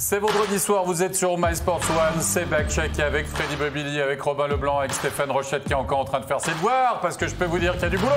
C'est vendredi soir, vous êtes sur MySports One, c'est Backcheck avec Freddy Bobilly, avec Robin Leblanc, avec Stéphane Rochette qui est encore en train de faire ses devoirs parce que je peux vous dire qu'il y a du boulot.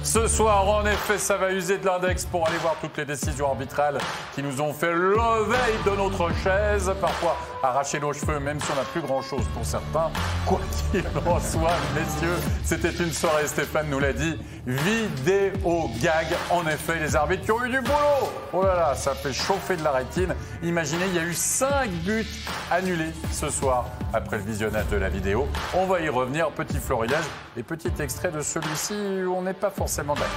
Ce soir, en effet, ça va user de l'index pour aller voir toutes les décisions arbitrales qui nous ont fait l'éveil de notre chaise, parfois arracher nos cheveux, même si on n'a plus grand-chose pour certains. Quoi qu'il en soit, messieurs, c'était une soirée, Stéphane nous l'a dit, vidéo gag. En effet, les arbitres qui ont eu du boulot. Oh là là, ça fait chauffer de la rétine. Imaginez, il y a eu 5 buts annulés ce soir après le visionnage de la vidéo. On va y revenir, petit floriage et petit extrait de celui-ci où on n'est pas forcément d'accord.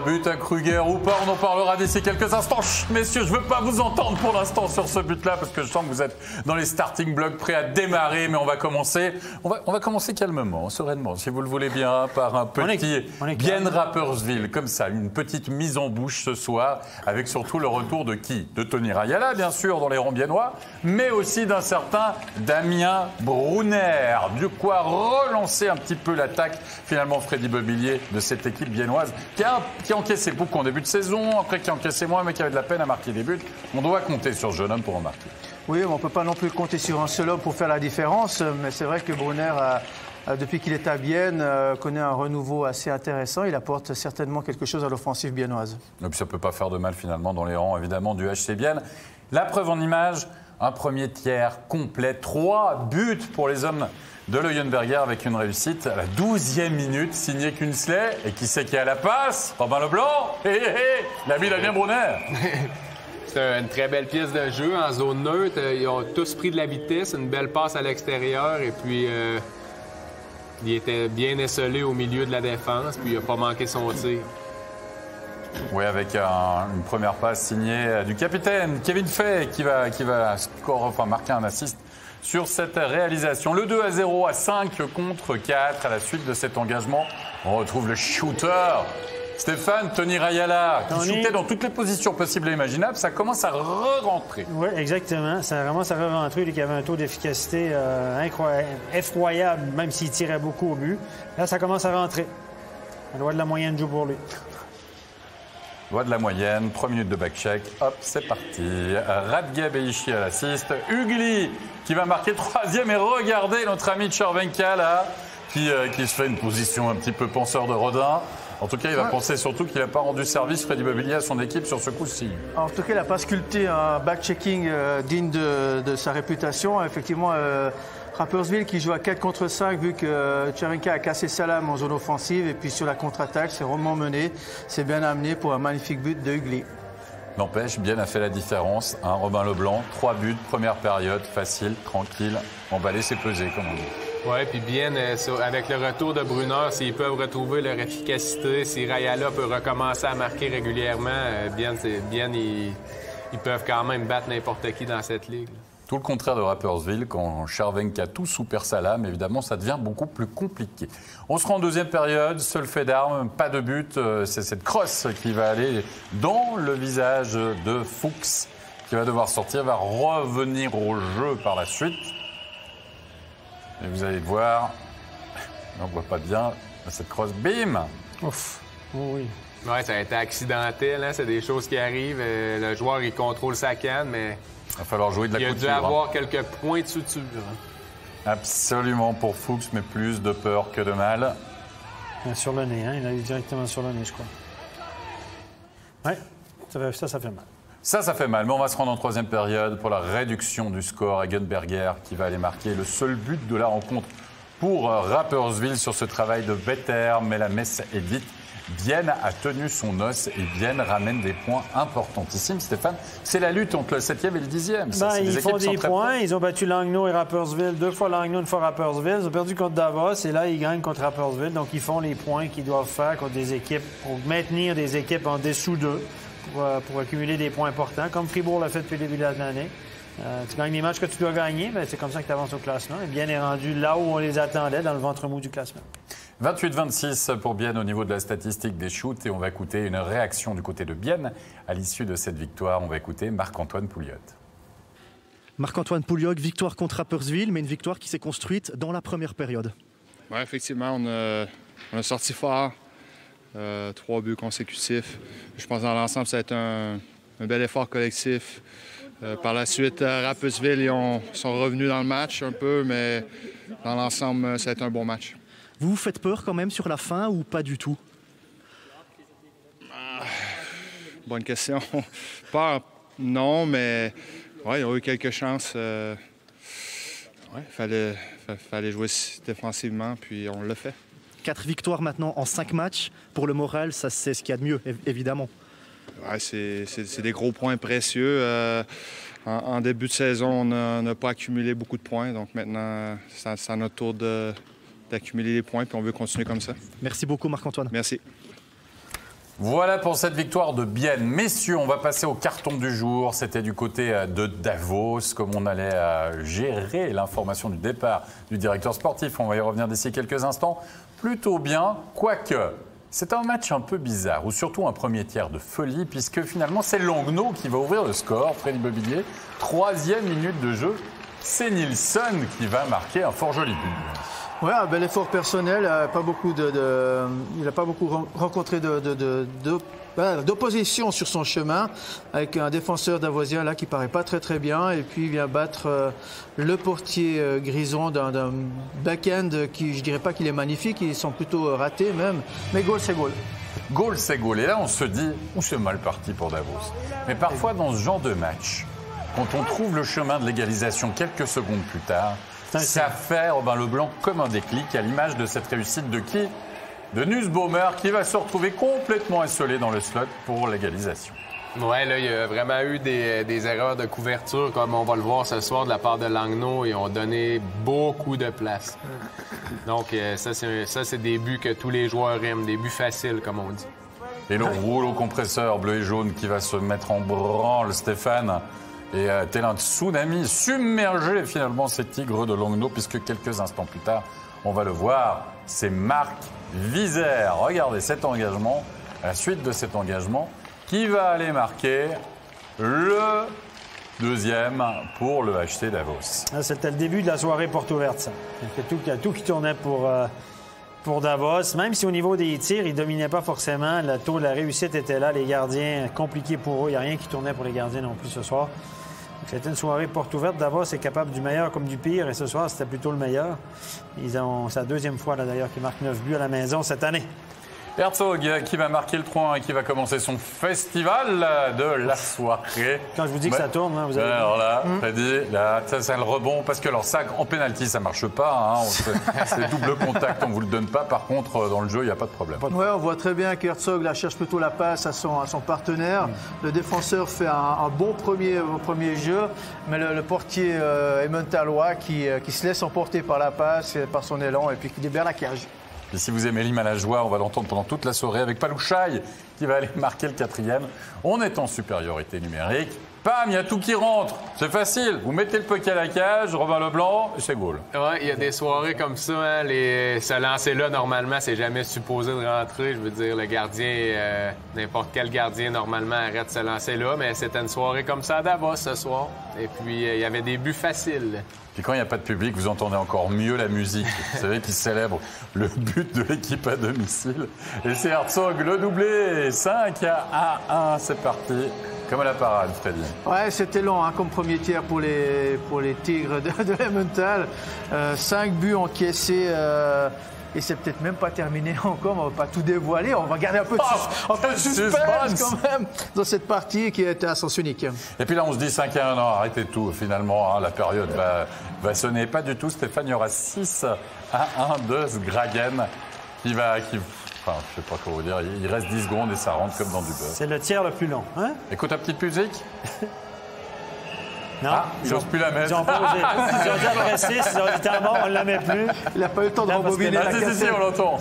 But à Kruger ou pas, on en parlera d'ici quelques instants. Chut, messieurs, je ne veux pas vous entendre pour l'instant sur ce but-là parce que je sens que vous êtes dans les starting blocks prêts à démarrer, mais on va commencer calmement, sereinement, si vous le voulez bien, par un petit Bien Rapperswil, comme ça, une petite mise en bouche ce soir, avec surtout le retour de qui? De Tony Rayala, bien sûr, dans les rangs biennois, mais aussi d'un certain Damien Brunner. Du quoi relancer un petit peu l'attaque, finalement, Freddy Bobilly de cette équipe biennoise qui a encaissé beaucoup en début de saison, après qui a encaissé moins, mais qui avait de la peine à marquer des buts. On doit compter sur ce jeune homme pour en marquer. Oui, mais on ne peut pas non plus compter sur un seul homme pour faire la différence. Mais c'est vrai que Brunner, depuis qu'il est à Bienne, connaît un renouveau assez intéressant. Il apporte certainement quelque chose à l'offensive biennoise. Et puis ça ne peut pas faire de mal finalement dans les rangs, évidemment, du HC Bienne. La preuve en image, un premier tiers complet, 3 buts pour les hommes de Leuenberger avec une réussite à la 12e minute, signé Kunsley. Et qui c'est qui a la passe? Robin Leblanc. L'ami Damien Brunner. C'est une très belle pièce de jeu en zone neutre. Ils ont tous pris de la vitesse, une belle passe à l'extérieur. Et puis, il était bien esselé au milieu de la défense. Puis, il n'a pas manqué son tir. Oui, avec une première passe signée du capitaine Kevin Fay qui va marquer un assist sur cette réalisation. Le 2-0 à 5 contre 4 à la suite de cet engagement. On retrouve le shooter. Stéphane, Tony Rayala, qui shootait dans toutes les positions possibles et imaginables, ça commence à re-rentrer. Oui, exactement. Ça commence à re-rentrer. Il y avait un taux d'efficacité effroyable, même s'il tirait beaucoup au but. Là, ça commence à rentrer. La loi de la moyenne joue pour lui. Loi de la moyenne, 3 minutes de backcheck, hop, c'est parti. Radge Beishi à l'assist. Ugly qui va marquer 3e et regardez notre ami Chervenka là, qui se fait une position un petit peu penseur de Rodin. En tout cas, il va penser surtout qu'il n'a pas rendu service, Freddy Bobilly, à son équipe sur ce coup-ci. En tout cas, il n'a pas sculpté un backchecking digne de sa réputation. Effectivement, Rapperswil qui joue à 4 contre 5 vu que Chervenka a cassé sa lame en zone offensive et puis sur la contre-attaque, c'est rondement mené. C'est bien amené pour un magnifique but de Ugly. N'empêche, Bien a fait la différence. Hein, Robin Leblanc, 3 buts, première période, facile, tranquille, emballé, c'est pesé, comme on dit. Oui, puis Bien, avec le retour de Brunner, s'ils peuvent retrouver leur efficacité, si Rayala peut recommencer à marquer régulièrement, Bien, ils peuvent quand même battre n'importe qui dans cette ligue. Tout le contraire de Rapperswil, quand Chervenka tout sous perd sa lame, évidemment, ça devient beaucoup plus compliqué. On se rend en deuxième période, seul fait d'armes, pas de but. C'est cette crosse qui va aller dans le visage de Fuchs, qui va devoir sortir, va revenir au jeu par la suite. Et vous allez voir, on ne voit pas bien cette crosse, bim! Ouf, oh oui. Oui, ça a été accidentel, hein? C'est des choses qui arrivent. Le joueur, il contrôle sa canne, mais... Il va falloir jouer de la couture. Il a dû avoir quelques points de suture. Absolument pour Fuchs, mais plus de peur que de mal. Sur le nez, hein? Il a eu directement sur le nez, je crois. Oui, ça fait mal. Ça fait mal, mais on va se rendre en troisième période pour la réduction du score. Egenberger qui va aller marquer le seul but de la rencontre pour Rapperswil sur ce travail de Vetter, mais la messe est dite. Bienne a tenu son os et Bienne ramène des points importantissimes. Stéphane, c'est la lutte entre le 7e et le 10e. Ils font des points. Ils ont battu Langnau et Rapperswil 2 fois Langnau, 1 fois Rapperswil. Ils ont perdu contre Davos et là, ils gagnent contre Rapperswil. Donc, ils font les points qu'ils doivent faire contre des équipes pour maintenir des équipes en dessous d'eux pour accumuler des points importants, comme Fribourg l'a fait depuis le début de l'année. Tu gagnes les matchs que tu dois gagner, c'est comme ça que tu avances au classement. Et Bienne est rendu là où on les attendait, dans le ventre mou du classement. 28-26 pour Bienne au niveau de la statistique des shoots. Et on va écouter une réaction du côté de Bienne à l'issue de cette victoire. On va écouter Marc-Antoine Pouliot. Marc-Antoine Pouliot, victoire contre Rapperswil, mais une victoire qui s'est construite dans la première période. Oui, effectivement, on a sorti fort. 3 buts consécutifs. Je pense que dans l'ensemble, ça a été un bel effort collectif. Par la suite, Rapperswil, ils sont revenus dans le match un peu, mais dans l'ensemble, ça a été un bon match. Vous vous faites peur quand même sur la fin ou pas du tout? Bonne question. Peur, non, mais ouais, il y a eu quelques chances. Il fallait jouer défensivement, puis on l'a fait. 4 victoires maintenant en 5 matchs. Pour le moral, ça c'est ce qu'il y a de mieux, évidemment. Ouais, c'est des gros points précieux. En début de saison, on n'a pas accumulé beaucoup de points. Donc maintenant, c'est à notre tour d'accumuler les points, puis on veut continuer comme ça. Merci beaucoup, Marc-Antoine. Merci. Voilà pour cette victoire de Bienne. Messieurs, on va passer au carton du jour. C'était du côté de Davos, comme on allait gérer l'information du départ du directeur sportif. On va y revenir d'ici quelques instants. Plutôt bien, quoique... C'est un match un peu bizarre, ou surtout un premier tiers de folie, puisque finalement c'est Langnau qui va ouvrir le score. Freddy Bobillier, 3e minute de jeu, c'est Nilsson qui va marquer un fort joli but. Ouais, un bel effort personnel. Il n'a pas beaucoup rencontré d'opposition sur son chemin, avec un défenseur davosien là qui paraît pas très très bien, et puis il vient battre le portier Grison d'un back-end qui, je dirais pas qu'il est magnifique, ils sont plutôt ratés même, mais goal c'est goal. Goal c'est goal. Et là on se dit, c'est mal parti pour Davos. Mais parfois dans ce genre de match, quand on trouve le chemin de l'égalisation quelques secondes plus tard, ça fait Robin Leblanc comme un déclic, à l'image de cette réussite de qui? De Nussbaumer, qui va se retrouver complètement esselé dans le slot pour l'égalisation. Ouais, là, il y a vraiment eu des erreurs de couverture, comme on va le voir ce soir de la part de Langnau. Ils ont donné beaucoup de place. Donc, ça, c'est des buts que tous les joueurs aiment, des buts faciles, comme on dit. Et le rouleau compresseur bleu et jaune qui va se mettre en branle, Stéphane. Et tel un tsunami, submerger finalement ces Tigres de Langnau, puisque quelques instants plus tard, on va le voir, c'est Marc Vizère. Regardez cet engagement, à la suite de cet engagement, qui va aller marquer le 2e pour le HC Davos. C'était le début de la soirée porte ouverte, ça. Il y a tout qui tournait pour Davos. Même si au niveau des tirs, ils ne dominaient pas forcément, le taux de la réussite était là. Les gardiens, compliqué pour eux. Il n'y a rien qui tournait pour les gardiens non plus ce soir. C'était une soirée porte ouverte. Davos est capable du meilleur comme du pire. Et ce soir, c'était plutôt le meilleur. C'est la 2e fois, d'ailleurs, qu'ils marquent 9 buts à la maison cette année. Herzog qui va marquer le 3-1 et qui va commencer son festival de la soirée. Quand je vous dis que ça tourne, hein, vous avez... Alors là, Freddy, là, ça le rebond, parce que alors ça, en pénalty, ça marche pas. Hein, c'est double contact, on vous le donne pas. Par contre, dans le jeu, il n'y a pas de problème. Ouais, on voit très bien qu'Herzog cherche plutôt la passe à son partenaire. Le défenseur fait un bon premier jeu, mais le portier Emmentalois qui se laisse emporter par la passe, par son élan, et puis qui libère la cage. Et si vous aimez l'hymne à la joie, on va l'entendre pendant toute la soirée avec Palouchaï qui va aller marquer le 4e. On est en supériorité numérique. Bam, il y a tout qui rentre. C'est facile. Vous mettez le puck à la cage, Robin Leblanc, et c'est goal. Ouais, il y a des soirées comme ça. Hein, ce lancer-là, normalement, c'est jamais supposé de rentrer. Je veux dire, le gardien, n'importe quel gardien, normalement, arrête ce lancer-là. Mais c'était une soirée comme ça à Davos ce soir. Et puis, il y avait des buts faciles. Puis quand il n'y a pas de public, vous entendez encore mieux la musique. Vous savez qui célèbre le but de l'équipe à domicile. Et c'est Herzog, le doublé. 5-1, c'est parti. Comme à la parade, Freddy. Ouais, c'était long comme premier tiers pour les Tigres de Emmental. 5 buts encaissés. Et c'est peut-être même pas terminé encore, on va pas tout dévoiler, on va garder un peu de suspense quand même dans cette partie qui était à sens unique. Et puis là on se dit 5-1, non, arrêtez tout, finalement, hein, la période va sonner. Pas du tout, Stéphane, il y aura 6-1 de Sgragen qui Enfin, je sais pas comment vous dire. Il reste 10 secondes et ça rentre comme dans du beurre. C'est le tiers le plus long. Hein? Écoute ta petite musique. Non, J'ose plus la mettre. Ils ont posé. Ils ont dit après 6, ils ont dit t'es mort, on ne la met plus. Il n'a pas eu le temps de Là, parce que rembobiner là, la Si, cassette. on l'entend.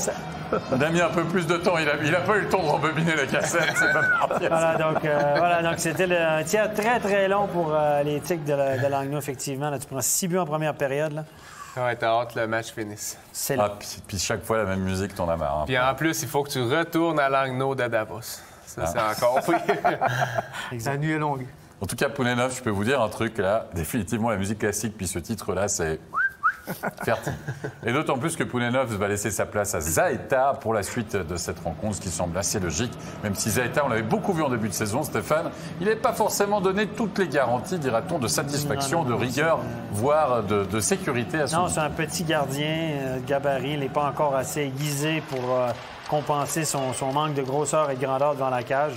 On a mis un peu plus de temps. Il a pas eu le temps de rembobiner la cassette. C'est pas parti. Voilà, donc c'était un tiers très, très long pour les Tigres de Langnau, effectivement. Là, tu prends 6 buts en première période. Là. Ouais, t'as hâte que le match finisse. C'est Puis chaque fois la même musique, t'en as marre. Hein. Puis en plus, il faut que tu retournes à Langnau de Davos. Ça, c'est encore pire. La nuit est longue. En tout cas, Pounenov, je peux vous dire un truc là. Définitivement, la musique classique, puis ce titre-là, c'est fertile. Et d'autant plus que Pounenov va laisser sa place à Zaeta pour la suite de cette rencontre, ce qui semble assez logique. Même si Zaeta, on l'avait beaucoup vu en début de saison, Stéphane, il n'avait pas forcément donné toutes les garanties, dira-t-on, de satisfaction, de rigueur, voire de sécurité à son Non, c'est un petit gardien de gabarit. Il n'est pas encore assez aiguisé pour compenser son manque de grosseur et de grandeur devant la cage.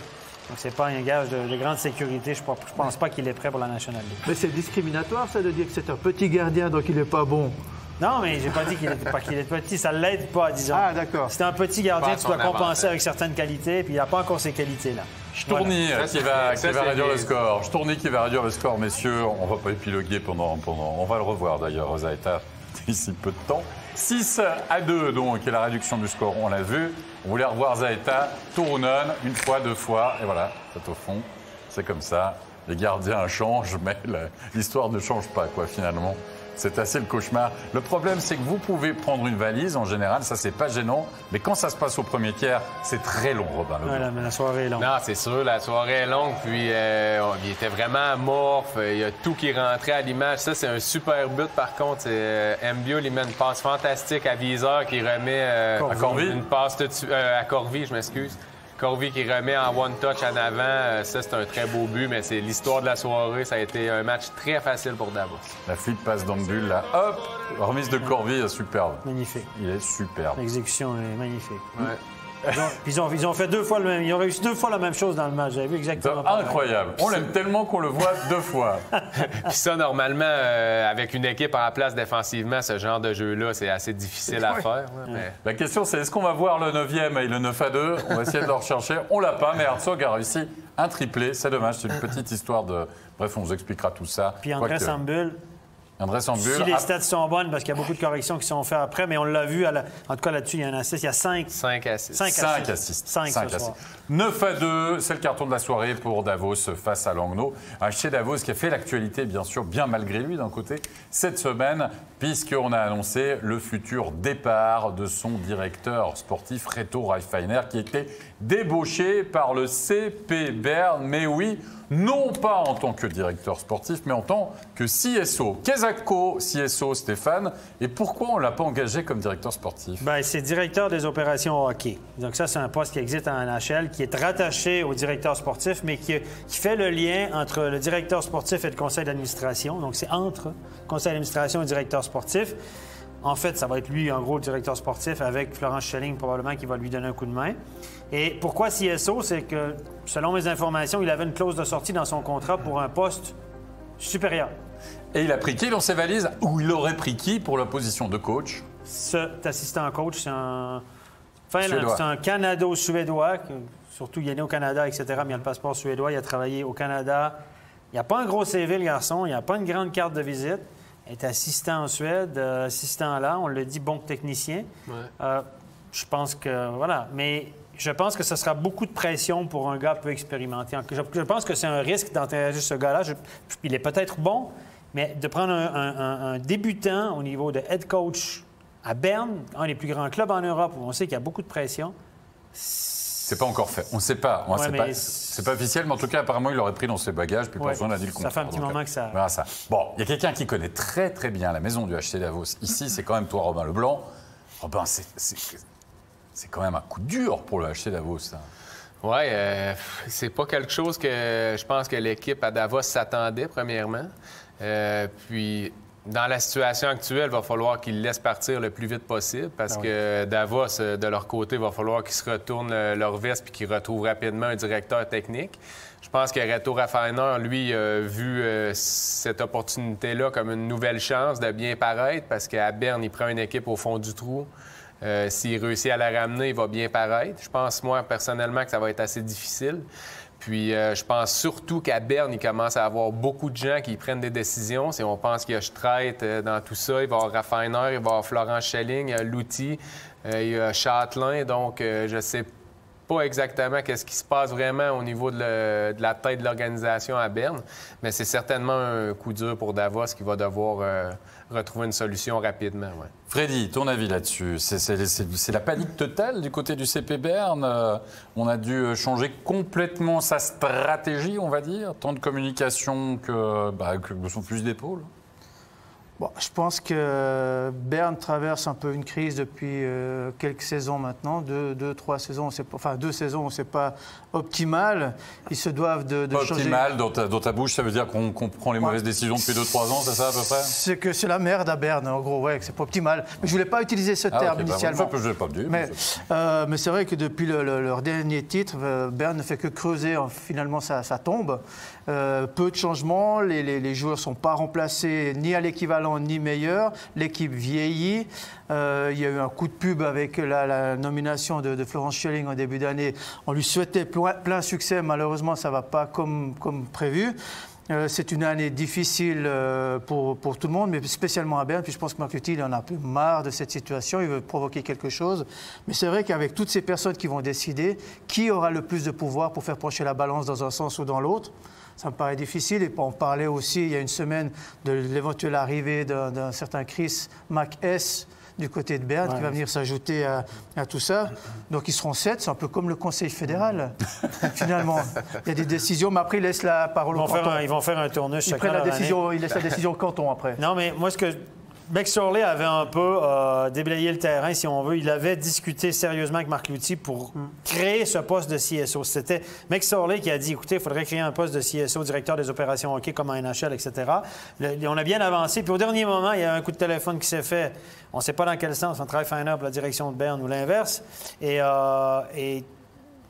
Donc, c'est pas un gage de grande sécurité. Je pense pas qu'il est prêt pour la National League. Mais c'est discriminatoire, ça, de dire que c'est un petit gardien, donc il n'est pas bon. Non, mais j'ai pas dit qu'il est petit. Ça l'aide pas, disons. Ah, d'accord. C'est un petit gardien Pas que tu dois son compenser avantage. avec certaines qualités, puis il n'a pas encore ces qualités-là. Tourny Voilà. qui va Ça, c'est réduire le bien. score. Tourny qui va réduire le score, messieurs. On va pas épiloguer pendant. On va le revoir d'ailleurs, Zaeta, d'ici peu de temps. 6-2, donc, et la réduction du score, on l'a vu. On voulait revoir Zaeta, Turunen, une fois, deux fois, et voilà, c'est au fond. C'est comme ça. Les gardiens changent, mais l'histoire ne change pas, quoi, finalement. C'est assez le cauchemar. Le problème, c'est que vous pouvez prendre une valise, en général, ça, c'est pas gênant. Mais quand ça se passe au premier tiers, c'est très long, Robin Leblanc. Voilà, mais la soirée est longue. Non, c'est sûr, la soirée est longue, puis il était vraiment amorphe, il y a tout qui rentrait à l'image. Ça, c'est un super but, par contre. Mbiol, il met une passe fantastique à Viseur qui remet À Corvi? une passe à Corvi, je m'excuse. Corvi qui remet en one-touch en avant. Ça, c'est un très beau but, mais c'est l'histoire de la soirée. Ça a été un match très facile pour Davos. La flip passe dans le bulle, là, hop, remise de Corvi, superbe. Magnifique. Il est superbe. L'exécution est magnifique. Ouais. Ils ont fait 2 fois le même. Ils ont réussi 2 fois la même chose dans le match. J'avais vu exactement. pareil. Incroyable. On l'aime tellement qu'on le voit 2 fois. Puis ça, normalement, avec une équipe en place défensivement, ce genre de jeu-là, c'est assez difficile à faire. là, mais- La question, c'est est-ce qu'on va voir le 9e et le 9-2? On va essayer de le rechercher. On l'a pas, mais Herzog a réussi un triplé. C'est dommage, c'est une petite histoire de... Bref, on vous expliquera tout ça. Puis André Quoique, Sambul, André Sambul. si les stats sont bonnes, parce qu'il y a beaucoup de corrections qui sont faites après, mais on l'a vu, en tout cas là-dessus, il y a un assist. Il y a 5 5 à 6. 5 assists. 5 ce soir. 9-2, c'est le carton de la soirée pour Davos face à Langnau. Un chez Davos qui a fait l'actualité, bien sûr, bien malgré lui d'un côté, cette semaine, puisqu'on a annoncé le futur départ de son directeur sportif, Reto Reifeiner, qui était débauché par le CP Bern. Mais oui, non pas en tant que directeur sportif, mais en tant que CSO. Kezako, CSO, Stéphane. Et pourquoi on ne l'a pas engagé comme directeur sportif? Ben, c'est directeur des opérations hockey. Donc ça, c'est un poste qui existe en NHL, qui est rattaché au directeur sportif, mais qui fait le lien entre le directeur sportif et le conseil d'administration. Donc c'est entre le conseil d'administration et le directeur sportif. En fait, ça va être lui, en gros, le directeur sportif, avec Florence Schelling, probablement, qui va lui donner un coup de main. Et pourquoi CSO? C'est que, selon mes informations, il avait une clause de sortie dans son contrat pour un poste supérieur. Et il a pris qui dans ses valises? Ou il aurait pris qui pour la position de coach? Cet assistant coach, c'est un Suédois. c'est un Canado-Suédois, surtout il est né au Canada, etc., mais il a le passeport suédois, il a travaillé au Canada. Il n'a pas un gros CV, le garçon, il n'a pas une grande carte de visite. Il est assistant en Suède, assistant là, on le dit bon technicien. Ouais. Je pense que, voilà, mais je pense que ce sera beaucoup de pression pour un gars peu expérimenté. Je pense que c'est un risque d'interagir ce gars-là. Il est peut-être bon, mais de prendre un débutant au niveau de head coach à Berne, un des plus grands clubs en Europe où on sait qu'il y a beaucoup de pression. C'est pas encore fait. On ne sait pas. Ouais, mais C'est pas officiel, mais en tout cas, apparemment, il l'aurait pris dans ses bagages, puis Ouais, personne n'a dit le ça contraire. fait un petit Donc, moment que ça- Voilà ça. Bon, il y a quelqu'un qui connaît très, très bien la maison du HC Davos. Ici, c'est quand même toi, Robin Leblanc. Robin, c'est quand même un coup dur pour le HC Davos, ça. Oui, c'est pas quelque chose que je pense que l'équipe à Davos s'attendait, premièrement. Puis, dans la situation actuelle, il va falloir qu'ils laissent partir le plus vite possible parce que Davos, de leur côté, il va falloir qu'ils se retournent leur veste puis qu'ils retrouvent rapidement un directeur technique. Je pense que Reto Reifeiner, lui, a vu cette opportunité-là comme une nouvelle chance de bien paraître parce qu'à Berne, il prend une équipe au fond du trou. S'il réussit à la ramener, il va bien paraître. Je pense, moi, personnellement, que ça va être assez difficile. Puis, je pense surtout qu'à Berne, il commence à avoir beaucoup de gens qui prennent des décisions. Si on pense qu'il y a Streit dans tout ça, il va y avoir Raffiner, il va y avoir Florent Schelling, il y a Louty, il y a Châtelain. Donc, je ne sais pas exactement qu'est-ce qui se passe vraiment au niveau de la tête de l'organisation à Berne, mais c'est certainement un coup dur pour Davos qui va devoir retrouver une solution rapidement. Ouais. Freddy, ton avis là-dessus? C'est la panique totale du côté du CP Berne. On a dû changer complètement sa stratégie, on va dire, tant de communication que son fusil d'épaule. Bon, je pense que Berne traverse un peu une crise depuis quelques saisons maintenant, deux, 3 saisons, enfin 2 saisons, c'est pas optimal. Ils se doivent de changer. Optimal, dans ta bouche, ça veut dire qu'on prend les mauvaises décisions depuis 2-3 ans, c'est ça à peu près? C'est que c'est la merde à Berne, en gros, ouais, que c'est pas optimal. Mais je voulais pas utiliser ce terme initialement. Je l'ai pas dit. Mais c'est vrai que depuis leur dernier titre, Berne ne fait que creuser finalement sa tombe. Peu de changements, les joueurs ne sont pas remplacés ni à l'équivalent ni meilleur. L'équipe vieillit. Il y a eu un coup de pub avec la nomination de Florent Schelling en début d'année. On lui souhaitait plein succès. Malheureusement, ça ne va pas comme prévu. C'est une année difficile pour tout le monde, mais spécialement à Berne. Puis je pense que Marc Luthi, il en a un peu marre de cette situation. Il veut provoquer quelque chose. Mais c'est vrai qu'avec toutes ces personnes qui vont décider, qui aura le plus de pouvoir pour faire pencher la balance dans un sens ou dans l'autre? Ça me paraît difficile. Et on parlait aussi, il y a une semaine, de l'éventuelle arrivée d'un certain Chris McS du côté de Berne, qui va venir s'ajouter à tout ça. Donc ils seront 7, c'est un peu comme le Conseil fédéral, finalement. Il y a des décisions, mais après ils laissent la parole au canton. Ils vont faire un tournus chacun. Ils laissent la décision au canton après. Non, mais moi, McSorley avait un peu déblayé le terrain, si on veut. Il avait discuté sérieusement avec Marc Luthi pour créer ce poste de CSO. C'était McSorley qui a dit, écoutez, il faudrait créer un poste de CSO, directeur des opérations hockey, comme à NHL, etc. On a bien avancé. Puis au dernier moment, il y a un coup de téléphone qui s'est fait. On ne sait pas dans quel sens, entre Raffiner pour la direction de Berne ou l'inverse. Et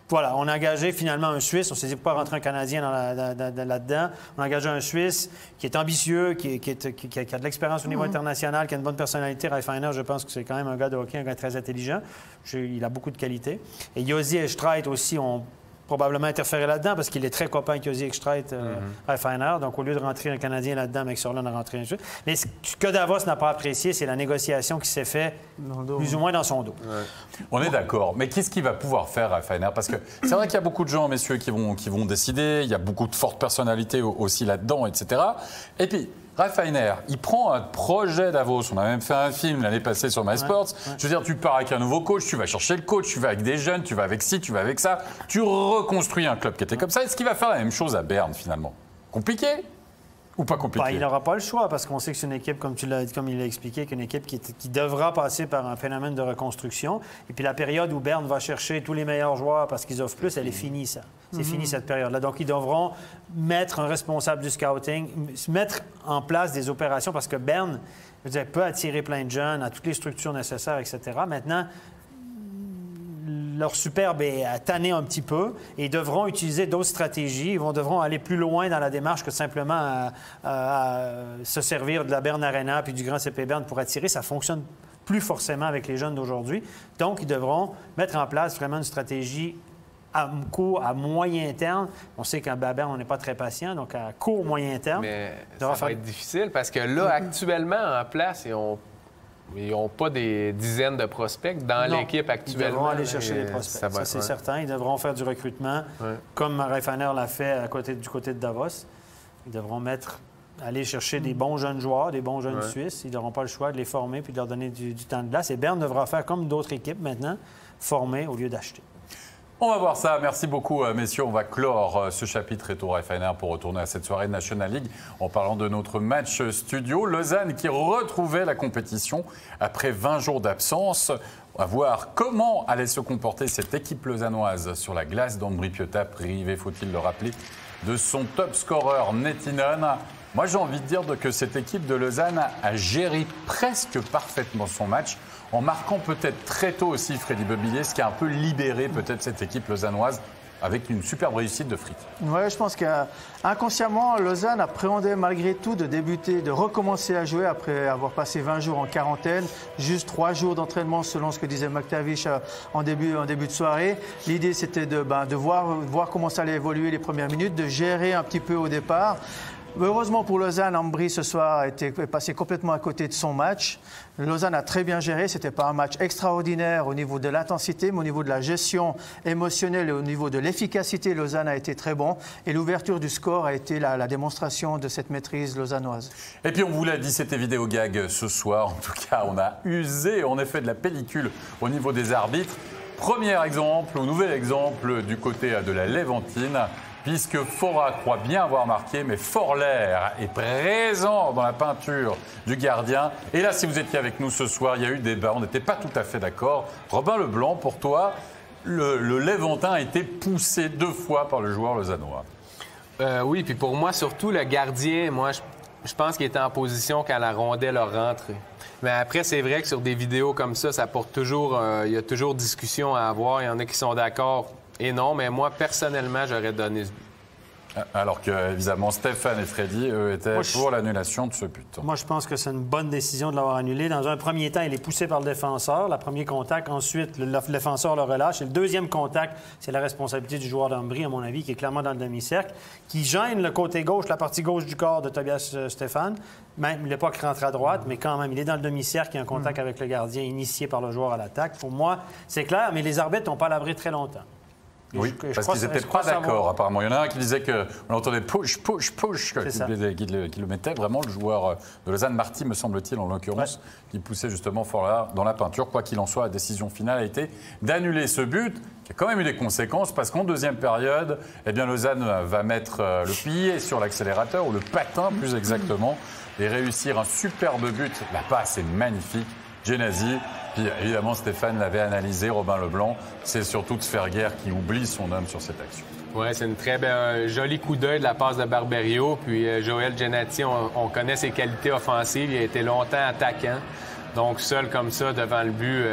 voilà, on a engagé finalement un Suisse. On ne s'est dit pas rentrer un Canadien là-dedans. On a engagé un Suisse qui est ambitieux, qui a de l'expérience au niveau international, qui a une bonne personnalité. Raffiner, je pense que c'est quand même un gars de hockey, un gars très intelligent. Il a beaucoup de qualités. Et Josi et Streit aussi ont probablement interféré là-dedans parce qu'il est très copain avec Josi et Streit, Raffiner. Donc, au lieu de rentrer un Canadien là-dedans, McSorley en a rentré un Suisse. Mais ce que Davos n'a pas apprécié, c'est la négociation qui s'est faite plus ou moins dans son dos. Ouais. On est d'accord. Mais qu'est-ce qu'il va pouvoir faire, Raffiner? Parce que c'est vrai qu'il y a beaucoup de gens, messieurs, qui vont décider. Il y a beaucoup de fortes personnalités aussi là-dedans, etc. Et puis, Raffiner, il prend un projet Davos. On a même fait un film l'année passée sur MySports. Je veux dire, tu pars avec un nouveau coach, tu vas chercher le coach, tu vas avec des jeunes, tu vas avec ci, tu vas avec ça. Tu reconstruis un club qui était comme ça. Est-ce qu'il va faire la même chose à Berne, finalement? Compliqué? Ou pas compliqué? Il n'aura pas le choix parce qu'on sait que c'est une équipe, comme il l'a expliqué, qu'une équipe qui devra passer par un phénomène de reconstruction. Et puis la période où Berne va chercher tous les meilleurs joueurs parce qu'ils offrent plus, elle est finie, ça. C'est fini cette période-là. Donc, ils devront mettre un responsable du scouting, mettre en place des opérations parce que Berne, je veux dire, peut attirer plein de jeunes, a toutes les structures nécessaires, etc. Maintenant, leur superbe est tanné un petit peu et ils devront utiliser d'autres stratégies. Ils devront aller plus loin dans la démarche que simplement à se servir de la Berne Arena puis du Grand CP Berne pour attirer. Ça fonctionne plus forcément avec les jeunes d'aujourd'hui. Donc, ils devront mettre en place vraiment une stratégie à court, à moyen terme. On sait qu'à Berne, on n'est pas très patient, donc à court, moyen terme. Mais ça va être difficile parce que là, actuellement, en place, ils n'ont pas des dizaines de prospects dans l'équipe actuellement. Ils devront aller chercher les prospects, ça c'est certain. Ils devront faire du recrutement, comme Raffiner l'a fait du côté de Davos. Ils devront aller chercher des bons jeunes joueurs, des bons jeunes Suisses. Ils n'auront pas le choix de les former puis de leur donner du temps de glace. Et Berne devra faire comme d'autres équipes maintenant, former au lieu d'acheter. On va voir ça. Merci beaucoup, messieurs. On va clore ce chapitre Réto Raffiner pour retourner à cette soirée de National League en parlant de notre match studio. Lausanne qui retrouvait la compétition après 20 jours d'absence. On va voir comment allait se comporter cette équipe lausannoise sur la glace d'Ambry Piotta, privé, faut-il le rappeler, de son top scorer Nettinen. Moi, j'ai envie de dire que cette équipe de Lausanne a géré presque parfaitement son match, en marquant peut-être très tôt aussi Freddy Bobillier, ce qui a un peu libéré peut-être cette équipe lausannoise avec une superbe réussite de Frick. Oui, je pense qu'inconsciemment, Lausanne appréhendait malgré tout de débuter, de recommencer à jouer après avoir passé 20 jours en quarantaine, juste 3 jours d'entraînement selon ce que disait McTavish en début de soirée. L'idée, c'était de voir comment ça allait évoluer les premières minutes, de gérer un petit peu au départ. Heureusement pour Lausanne, Ambry ce soir est passé complètement à côté de son match. Lausanne a très bien géré. Ce n'était pas un match extraordinaire au niveau de l'intensité, mais au niveau de la gestion émotionnelle et au niveau de l'efficacité, Lausanne a été très bon. Et l'ouverture du score a été la démonstration de cette maîtrise lausannoise. Et puis on vous l'a dit, c'était vidéo gag ce soir. En tout cas, on a usé en effet de la pellicule au niveau des arbitres. Premier exemple, ou nouvel exemple du côté de la Léventine, puisque Fora croit bien avoir marqué, mais Forler est présent dans la peinture du gardien. Et là, si vous étiez avec nous ce soir, il y a eu débat, on n'était pas tout à fait d'accord. Robin Leblanc, pour toi, le Léventin a été poussé 2 fois par le joueur lausannois. Oui, puis pour moi, surtout le gardien, moi, je pense qu'il était en position quand la rondelle a rentré. Mais après, c'est vrai que sur des vidéos comme ça porte toujours, il y a toujours discussion à avoir. Il y en a qui sont d'accord et non, mais moi, personnellement, j'aurais donné ce but. Alors que, évidemment, Stéphane et Freddy, eux, étaient pour l'annulation de ce but. Moi, je pense que c'est une bonne décision de l'avoir annulé. Dans un premier temps, il est poussé par le défenseur, le premier contact. Ensuite, le défenseur le relâche. Et le deuxième contact, c'est la responsabilité du joueur d'Ambry, à mon avis, qui est clairement dans le demi-cercle, qui gêne le côté gauche, la partie gauche du corps de Tobias Stéphane. Même, il n'est pas rentré à droite, mais quand même, il est dans le demi-cercle, il y a un contact avec le gardien initié par le joueur à l'attaque. Pour moi, c'est clair, mais les arbitres n'ont pas l'abri très longtemps. Oui, parce qu'ils n'étaient pas d'accord, apparemment. Il y en a un qui disait qu'on entendait push, push, push, qui le mettait vraiment, le joueur de Lausanne, Marty, me semble-t-il, en l'occurrence, qui poussait justement Forler dans la peinture. Quoi qu'il en soit, la décision finale a été d'annuler ce but, qui a quand même eu des conséquences, parce qu'en deuxième période, eh bien, Lausanne va mettre le pied sur l'accélérateur, ou le patin plus exactement, et réussir un superbe but. La passe est magnifique. Genasi, puis évidemment Stéphane l'avait analysé, Robin Leblanc, c'est surtout Tsverger qui oublie son homme sur cette action. Oui, c'est une très belle, joli coup d'œil de la passe de Barberio. Puis Joël Genati, on connaît ses qualités offensives, il a été longtemps attaquant. Donc seul comme ça devant le but,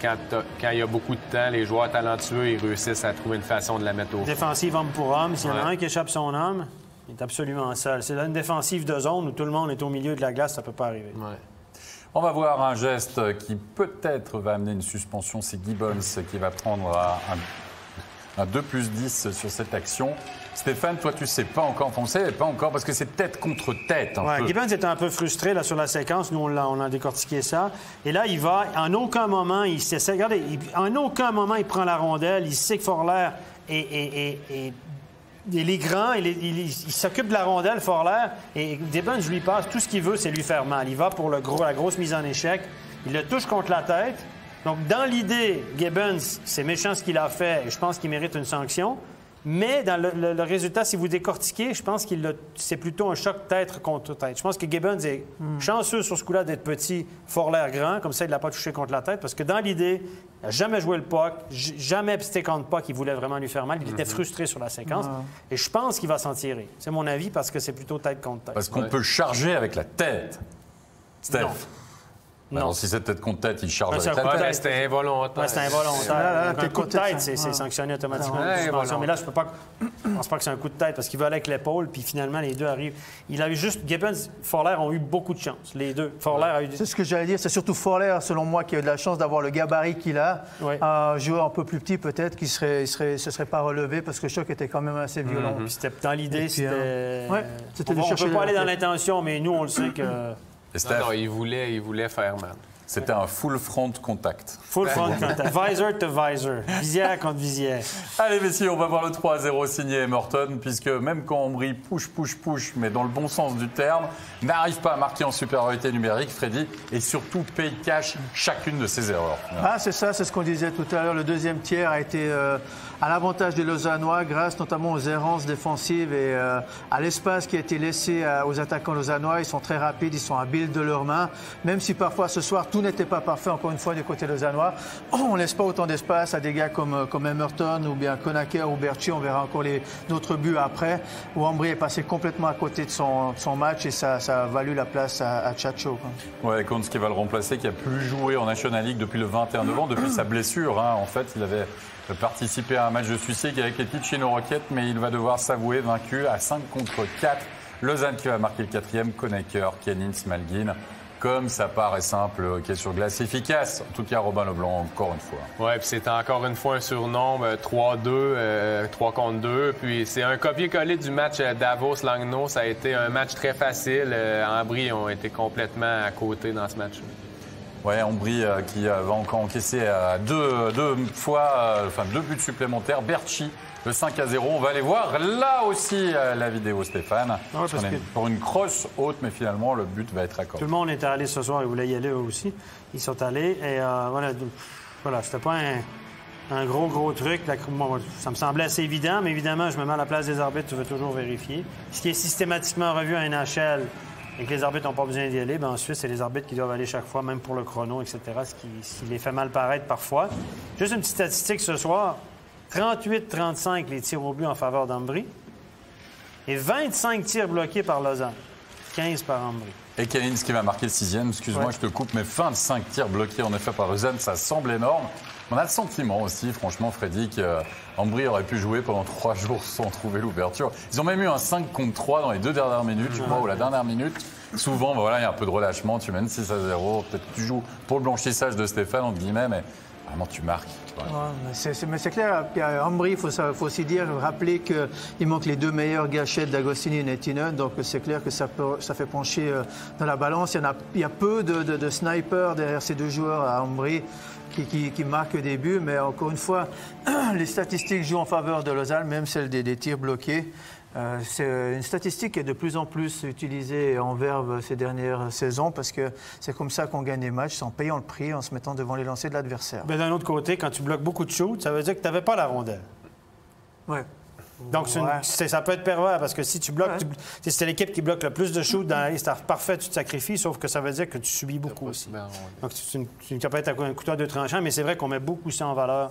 quand il y a beaucoup de temps, les joueurs talentueux, ils réussissent à trouver une façon de la mettre au fond. Défensive homme pour homme, s'il y en a un qui échappe son homme, il est absolument seul. C'est une défensive de zone où tout le monde est au milieu de la glace, ça ne peut pas arriver. Ouais. On va voir un geste qui peut-être va amener une suspension. C'est Gibbons qui va prendre un 2+10 sur cette action. Stéphane, toi, tu ne sais pas encore. Enfin, on ne sait pas encore parce que c'est tête contre tête. Gibbons était un peu frustré là, sur la séquence. Nous, on a décortiqué ça. Et là, il va. En aucun moment, il s'essaie. Regardez, en aucun moment, il prend la rondelle. Il sait que Forler il est grand, il s'occupe de la rondelle, Forler, et Gibbons lui passe. Tout ce qu'il veut, c'est lui faire mal. Il va pour la grosse mise en échec. Il le touche contre la tête. Donc, dans l'idée, Gibbons, c'est méchant ce qu'il a fait, et je pense qu'il mérite une sanction. Mais dans le résultat, si vous décortiquez, je pense que c'est plutôt un choc tête contre tête. Je pense que Gibbons est chanceux sur ce coup-là d'être petit, Forler grand, comme ça, il ne l'a pas touché contre la tête, parce que dans l'idée, il n'a jamais joué le puck, jamais stick on puck, il voulait vraiment lui faire mal. Il était frustré sur la séquence. Et je pense qu'il va s'en tirer. C'est mon avis, parce que c'est plutôt tête contre tête. Parce qu'on peut charger avec la tête. Steph. Non. Non. Alors, si c'est tête contre tête, il charge avec la tête. C'était involontaire. Ouais, c'était involontaire. Un coup de tête, c'est sanctionné automatiquement. Mais là, je pense pas que c'est un coup de tête parce qu'il va aller avec l'épaule, puis finalement, les deux arrivent. Il avait juste. Gibbons, Forler ont eu beaucoup de chance, les deux. Forler a eu. C'est ce que j'allais dire. C'est surtout Forler, selon moi, qui a eu de la chance d'avoir le gabarit qu'il a. Un joueur un peu plus petit, peut-être, qui se serait pas relevé parce que le choc était quand même assez violent. Puis c'était dans l'idée, c'était. C'était on peut pas aller dans l'intention, mais nous, on le sait que. Non, il voulait faire mal. C'était un full front contact. Full front contact. Visor to visor. Visière contre visière. Allez, messieurs, on va voir le 3-0 signé Emerton, puisque même quand Ambry push, mais dans le bon sens du terme, n'arrive pas à marquer en supériorité numérique, Freddy, et surtout paye cash chacune de ses erreurs. C'est ça, c'est ce qu'on disait tout à l'heure. Le deuxième tiers a été à l'avantage des Lausannois, grâce notamment aux errances défensives et à l'espace qui a été laissé aux attaquants lausannois. Ils sont très rapides, ils sont habiles de leurs mains, même si parfois ce soir, tout tout n'était pas parfait, encore une fois, du côté lausannois. On ne laisse pas autant d'espace à des gars comme Emerton ou bien Conacher ou Berti. On verra encore d'autres buts après, où Ambry est passé complètement à côté de son match et ça a valu la place à Tchatcho. Ouais, Kuntz qui va le remplacer, qui a plus joué en National League depuis le 21 novembre, depuis sa blessure. En fait, il avait participé à un match de suicide avec les Ticino Rockets, mais il va devoir s'avouer vaincu à 5 contre 4. Lausanne qui va marquer le 4e, Conacher, Kenin, Malguin. Comme ça paraît simple, hockey sur glace efficace. En tout cas, Robin Leblanc, encore une fois. Oui, puis c'est encore une fois un surnombre 3-2, 3 contre 2. Puis c'est un copier-coller du match Davos-Langnau. Ça a été un match très facile. Ambry ont été complètement à côté dans ce match. Oui, Ambry qui va encore encaisser deux buts supplémentaires. Berchi, le 5-0. On va aller voir là aussi la vidéo, Stéphane. Ouais, parce que... pour une crosse haute, mais finalement, le but va être accordé. Tout le monde était allé ce soir, ils voulaient y aller eux aussi. Ils sont allés et voilà, c'était pas un gros truc. Moi, ça me semblait assez évident, mais évidemment, je me mets à la place des arbitres, tu veux toujours vérifier. Ce qui est systématiquement revu à NHL et que les arbitres n'ont pas besoin d'y aller, bien ensuite, c'est les arbitres qui doivent aller chaque fois, même pour le chrono, etc., ce qui les fait mal paraître parfois. Juste une petite statistique ce soir. 38-35 les tirs au but en faveur d'Ambry et 25 tirs bloqués par Lausanne. 15 par Ambry. Et Kenin qui va marquer le 6e. Excuse-moi, je te coupe, mais 25 tirs bloqués en effet par Lausanne, ça semble énorme. On a le sentiment aussi, franchement, Freddy, qu'Ambry aurait pu jouer pendant 3 jours sans trouver l'ouverture. Ils ont même eu un 5 contre 3 dans les 2 dernières minutes, je crois, ou la dernière minute. Souvent, il y a un peu de relâchement, tu mènes 6-0, peut-être que tu joues pour le blanchissage de Stéphane, entre guillemets, mais vraiment, tu marques. Ouais, mais c'est clair, à Ambry, il faut aussi rappeler qu'il manque les 2 meilleures gâchettes d'Agostini et Nettinen, donc c'est clair que ça fait pencher dans la balance. Il y a peu de snipers derrière ces 2 joueurs à Ambry qui marquent des buts, mais encore une fois, les statistiques jouent en faveur de Lausanne, même celles des tirs bloqués. C'est une statistique qui est de plus en plus utilisée en verve ces dernières saisons parce que c'est comme ça qu'on gagne des matchs, en payant le prix, en se mettant devant les lancers de l'adversaire. Mais d'un autre côté, quand tu bloques beaucoup de shoots, ça veut dire que tu n'avais pas la rondelle. Oui. Donc, ça peut être pervers parce que si tu bloques, si c'est l'équipe qui bloque le plus de shoots dans la liste parfaite, tu te sacrifies, sauf que ça veut dire que tu subis beaucoup aussi. Donc, ça peut être un couteau à 2 tranchants, mais c'est vrai qu'on met beaucoup ça en valeur.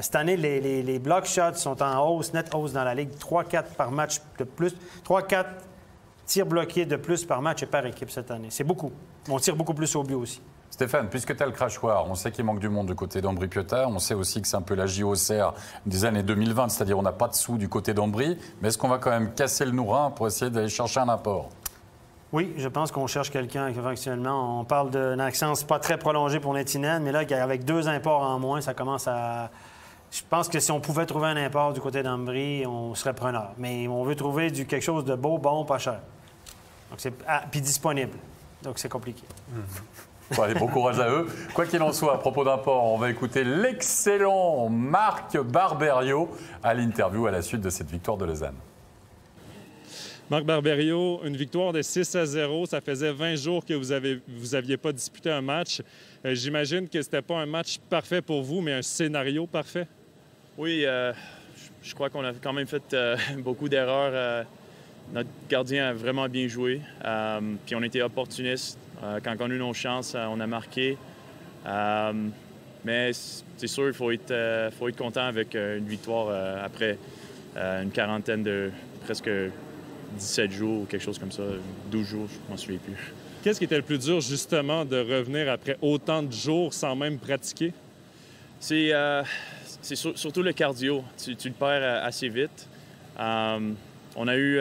Cette année, les block shots sont en hausse, net hausse dans la Ligue. 3-4 par match de plus. 3-4 tirs bloqués de plus par match et par équipe cette année. C'est beaucoup. On tire beaucoup plus au but aussi. Stéphane, puisque tu as le crachoir, on sait qu'il manque du monde du côté d'Ambry Piotta. On sait aussi que c'est un peu la JOCR des années 2020, c'est-à-dire on n'a pas de sous du côté d'Ambry. Mais est-ce qu'on va quand même casser le nourrin pour essayer d'aller chercher un apport? Oui, je pense qu'on cherche quelqu'un actuellement. On parle d'une absence pas très prolongée pour Nettinen, mais là, avec 2 imports en moins, ça commence à... Je pense que si on pouvait trouver un import du côté d'Ambry, on serait preneur. Mais on veut trouver quelque chose de beau, bon, pas cher. Donc puis disponible. Donc c'est compliqué. Bon, allez, bon courage à eux. Quoi qu'il en soit, à propos d'import, on va écouter l'excellent Marc Barberio à l'interview à la suite de cette victoire de Lausanne. Marc Barberio, une victoire de 6-0. Ça faisait 20 jours que vous aviez pas disputé un match. J'imagine que c'était pas un match parfait pour vous, mais un scénario parfait. Oui, je crois qu'on a quand même fait beaucoup d'erreurs. Notre gardien a vraiment bien joué. Puis on était opportunistes. Quand on a eu nos chances, on a marqué. Mais c'est sûr, il faut être content avec une victoire après une quarantaine de presque 17 jours ou quelque chose comme ça, 12 jours, je ne m'en souviens plus. Qu'est-ce qui était le plus dur, justement, de revenir après autant de jours sans même pratiquer? C'est surtout le cardio. Tu le perds assez vite. On a eu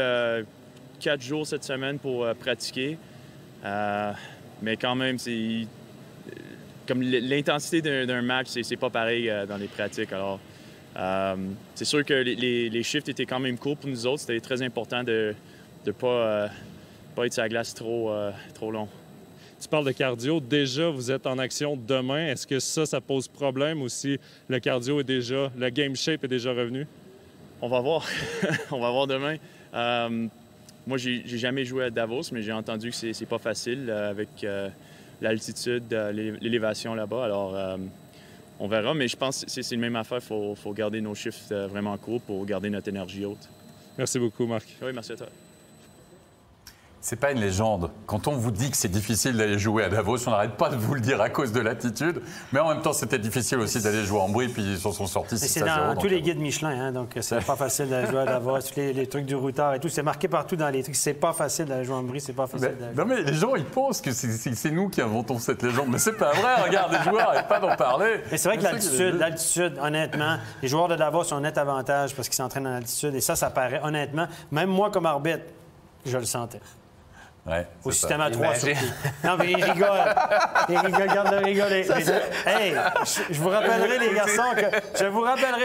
4 jours cette semaine pour pratiquer. Mais quand même, comme l'intensité d'un match, c'est pas pareil dans les pratiques. Alors, c'est sûr que les shifts étaient quand même courts pour nous autres. C'était très important de ne pas être sur la glace trop long. Tu parles de cardio. Déjà, vous êtes en action demain. Est-ce que ça pose problème ou si le cardio est déjà... le game shape est déjà revenu? On va voir. On va voir demain. Moi, j'ai jamais joué à Davos, mais j'ai entendu que c'est pas facile avec l'altitude, l'élévation là-bas. Alors, on verra, mais je pense que c'est la même affaire. Il faut garder nos chiffres vraiment courts pour garder notre énergie haute. Merci beaucoup, Marc. Oui, merci à toi. C'est pas une légende. Quand on vous dit que c'est difficile d'aller jouer à Davos, on n'arrête pas de vous le dire à cause de l'attitude. Mais en même temps, c'était difficile aussi d'aller jouer en Brie, puis ils s'en sont sortis 6-0. C'est dans tous les guides Michelin, hein, donc c'est pas facile d'aller jouer à Davos. Les trucs du routard et tout, c'est marqué partout dans les trucs. C'est pas facile d'aller jouer en Brie, c'est pas facile d'aller jouer. Non, mais les gens, ils pensent que c'est nous qui inventons cette légende. Mais c'est pas vrai. Regarde, les joueurs n'arrêtent pas d'en parler. Mais c'est vrai que l'altitude, honnêtement, les joueurs de Davos ont un net avantage parce qu'ils s'entraînent en altitude. Et ça paraît, honnêtement. Même moi, comme arbitre, je le sentais. Ouais, au système à 3 surtout. Non, mais il rigole. Il regarde le rigoler. Hey, je vous rappellerai,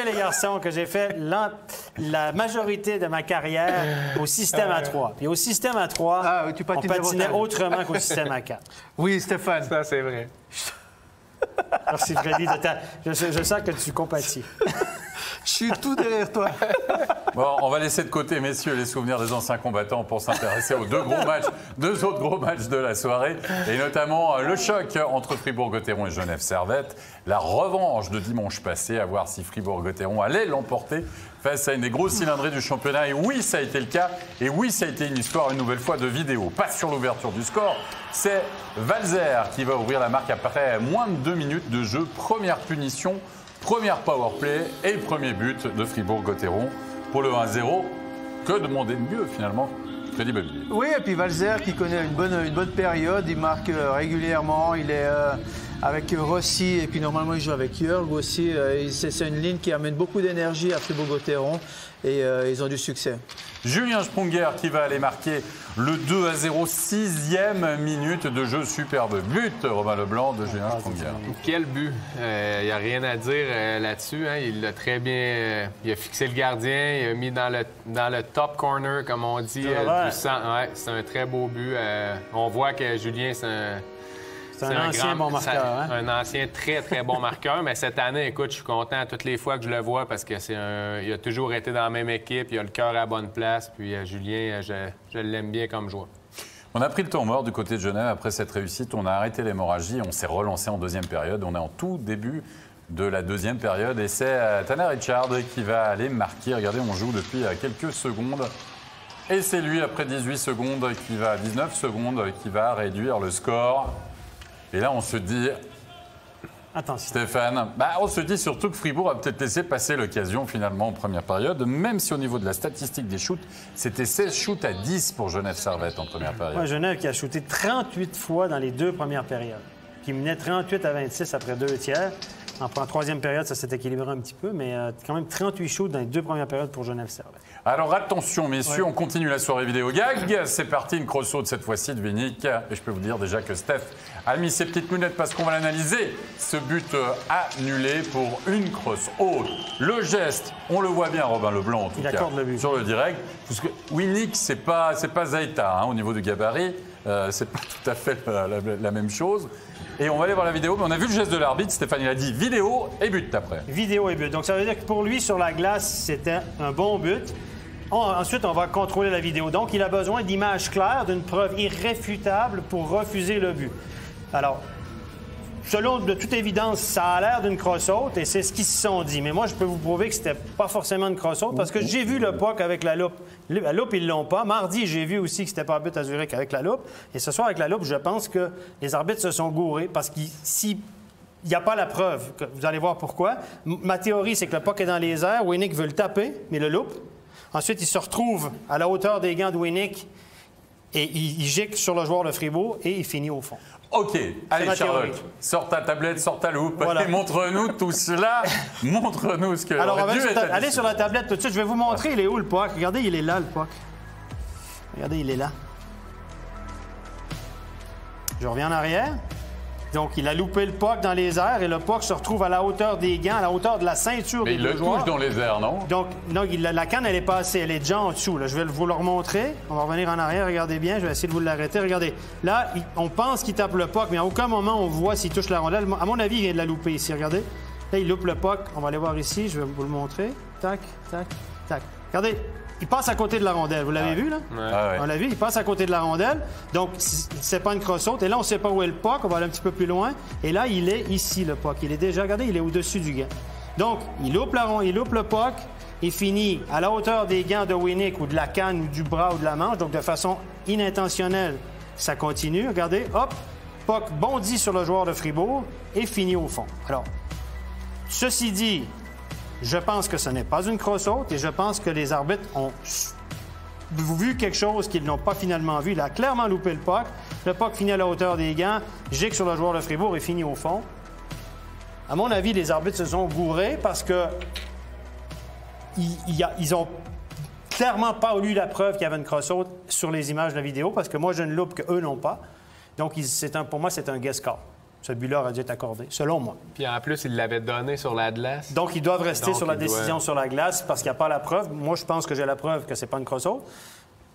les garçons, que j'ai fait la majorité de ma carrière au système à 3. Puis au système à 3, on patinait autrement qu'au système à 4. Oui, Stéphane. Ça, c'est vrai. Merci, Freddy. Je sens que tu compatis. Je suis tout derrière toi. Bon, on va laisser de côté, messieurs, les souvenirs des anciens combattants pour s'intéresser aux deux autres gros matchs de la soirée, et notamment le choc entre Fribourg-Gotteron et Genève Servette, la revanche de dimanche passé, à voir si Fribourg-Gotteron allait l'emporter face à une des grosses cylindrées du championnat. Et oui, ça a été le cas, et oui, ça a été une histoire, une nouvelle fois, de vidéo. Pas sur l'ouverture du score, c'est Walser qui va ouvrir la marque après moins de 2 minutes de jeu. Première punition, première powerplay et premier but de Fribourg-Gotteron pour le 1-0. Que demander de mieux finalement, Freddy Babillier? Oui, et puis Walser qui connaît une bonne période, il marque régulièrement, il est avec Rossi et puis normalement il joue avec Jörg aussi. C'est une ligne qui amène beaucoup d'énergie à Fribourg-Gotteron et ils ont du succès. Julien Sprunger qui va aller marquer le 2-0, 6e minute de jeu, superbe but, Robin Leblanc, de Julien Sprunger. Quel but! Il n'y a rien à dire là-dessus. Hein. Il l'a très bien... il a fixé le gardien, il a mis dans le top corner, comme on dit, du sang. Ouais, c'est un très beau but. On voit que Julien, c'est un ancien bon marqueur. Hein? Un ancien très, très bon marqueur. Mais cette année, écoute, je suis content toutes les fois que je le vois parce que il a toujours été dans la même équipe, il a le cœur à la bonne place. Puis Julien, je l'aime bien comme joueur. On a pris le temps mort du côté de Genève après cette réussite. On a arrêté l'hémorragie. On s'est relancé en deuxième période. On est en tout début de la deuxième période. Et c'est Tanner Richard qui va aller marquer. Regardez, on joue depuis quelques secondes. Et c'est lui, après 18 secondes, 19 secondes, qui va réduire le score. Et là, on se dit, attention. Stéphane, on se dit surtout que Fribourg a peut-être laissé passer l'occasion finalement en première période, même si au niveau de la statistique des shoots, c'était 16 shoots à 10 pour Genève Servette en première période. Ouais, Genève qui a shooté 38 fois dans les 2 premières périodes, qui menait 38-26 après 2 tiers. En troisième période, ça s'est équilibré un petit peu, mais quand même 38 shoots dans les 2 premières périodes pour Genève Servette. Alors attention messieurs, on continue la soirée vidéo gag. C'est parti, une cross-out cette fois-ci de Winnick. Et je peux vous dire déjà que Steph a mis ses petites lunettes parce qu'on va l'analyser. Ce but annulé pour une cross-out. Le geste, on le voit bien, Robin Leblanc en tout cas, le but. sur le direct. Parce que Winnick, c'est pas Zaïta hein, au niveau du gabarit. C'est pas tout à fait la même chose. Et on va aller voir la vidéo, mais on a vu le geste de l'arbitre. Stéphane, il a dit vidéo et but après. Vidéo et but. Donc ça veut dire que pour lui, sur la glace, c'était un bon but. Ensuite, on va contrôler la vidéo. Donc, il a besoin d'images claires, d'une preuve irréfutable pour refuser le but. Alors, selon de toute évidence, ça a l'air d'une cross-out et c'est ce qu'ils se sont dit. Mais moi, je peux vous prouver que c'était pas forcément une cross-out parce que j'ai vu le puck avec la loupe. La loupe, ils l'ont pas. Mardi, j'ai vu aussi que c'était pas un but à Zurich avec la loupe. Et ce soir, avec la loupe, je pense que les arbitres se sont gourés parce que s'il n'y a pas la preuve, vous allez voir pourquoi. Ma théorie, c'est que le puck est dans les airs. Winnick veut le taper, mais le loupe. Ensuite, il se retrouve à la hauteur des gants de Winnick et il gicle sur le joueur de Fribourg et il finit au fond. OK. Allez, Charlotte, sors ta tablette, sors ta loupe et montre-nous tout cela. Montre-nous ce que... Alors, allez sur la tablette tout de suite. Je vais vous montrer, il est où le puck. Regardez, il est là, le puck. Regardez, il est là. Je reviens en arrière. Donc, il a loupé le puck dans les airs et le puck se retrouve à la hauteur des gants, à la hauteur de la ceinture des deux joueurs. Mais il le touche dans les airs, non? Donc la canne, elle est passée. Elle est déjà en dessous. Là. Je vais vous le remontrer. On va revenir en arrière. Regardez bien. Je vais essayer de vous l'arrêter. Regardez. Là, on pense qu'il tape le puck, mais à aucun moment, on voit s'il touche la rondelle. À mon avis, il vient de la louper ici. Regardez. Là, il loupe le puck. On va aller voir ici. Je vais vous le montrer. Tac, tac, tac. Regardez. Il passe à côté de la rondelle. Vous l'avez vu, là? Ouais. On l'a vu, il passe à côté de la rondelle. Donc, c'est pas une cross-out. Et là, on ne sait pas où est le puck. On va aller un petit peu plus loin. Et là, il est ici, le puck. Il est déjà, regardez, il est au-dessus du gant. Donc, il loupe le puck. Il finit à la hauteur des gants de Winnick ou de la canne ou du bras ou de la manche. Donc, de façon inintentionnel. Ça continue, regardez, hop, puck bondit sur le joueur de Fribourg et finit au fond. Alors, ceci dit, je pense que ce n'est pas une crosse-haute et je pense que les arbitres ont vu quelque chose qu'ils n'ont pas finalement vu. Il a clairement loupé le puck. Le puck finit à la hauteur des gants, gicle sur le joueur de Fribourg et finit au fond. À mon avis, les arbitres se sont gourés parce que ils ont clairement pas eu la preuve qu'il y avait une crosse-haute sur les images de la vidéo parce que moi, je ne loupe qu'eux n'ont pas. Donc, pour moi, c'est un guess call. Ce but-là aurait dû être accordé, selon moi. Puis en plus, ils l'avaient donné sur la glace. Donc, ils doivent rester sur la décision sur la glace parce qu'il n'y a pas la preuve. Moi, je pense que j'ai la preuve que c'est pas une crosse-haute.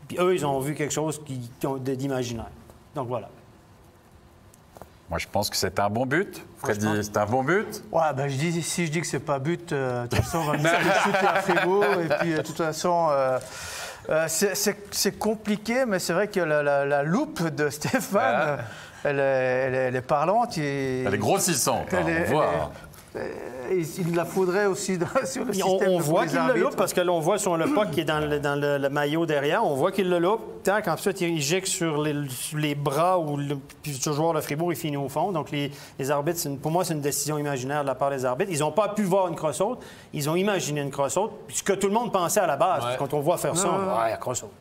Puis eux, ils ont vu quelque chose d'imaginaire. Donc, voilà. Moi, je pense que c'est un bon but. Freddy, c'est un bon but. Ouais, ben, si je dis que c'est pas but, de toute façon, on va me shooter à Fribourg. Et puis, de toute façon, c'est compliqué, mais c'est vrai que la loupe de Stéphane, elle est parlante. Elle est grossissante, on voit. Il la faudrait aussi sur le système. On voit qu'il le loupe parce que là, on voit sur le puck qui est dans le maillot derrière. On voit qu'il le loupe. Tant qu'ensuite, il gicle sur les bras ou le joueur de Fribourg, il finit au fond. Donc, les arbitres, pour moi, c'est une décision imaginaire de la part des arbitres. Ils n'ont pas pu voir une crosse-haute. Ils ont imaginé une crosse-haute. Ce que tout le monde pensait à la base. Ouais. Quand on voit faire ça, on crosse-haute.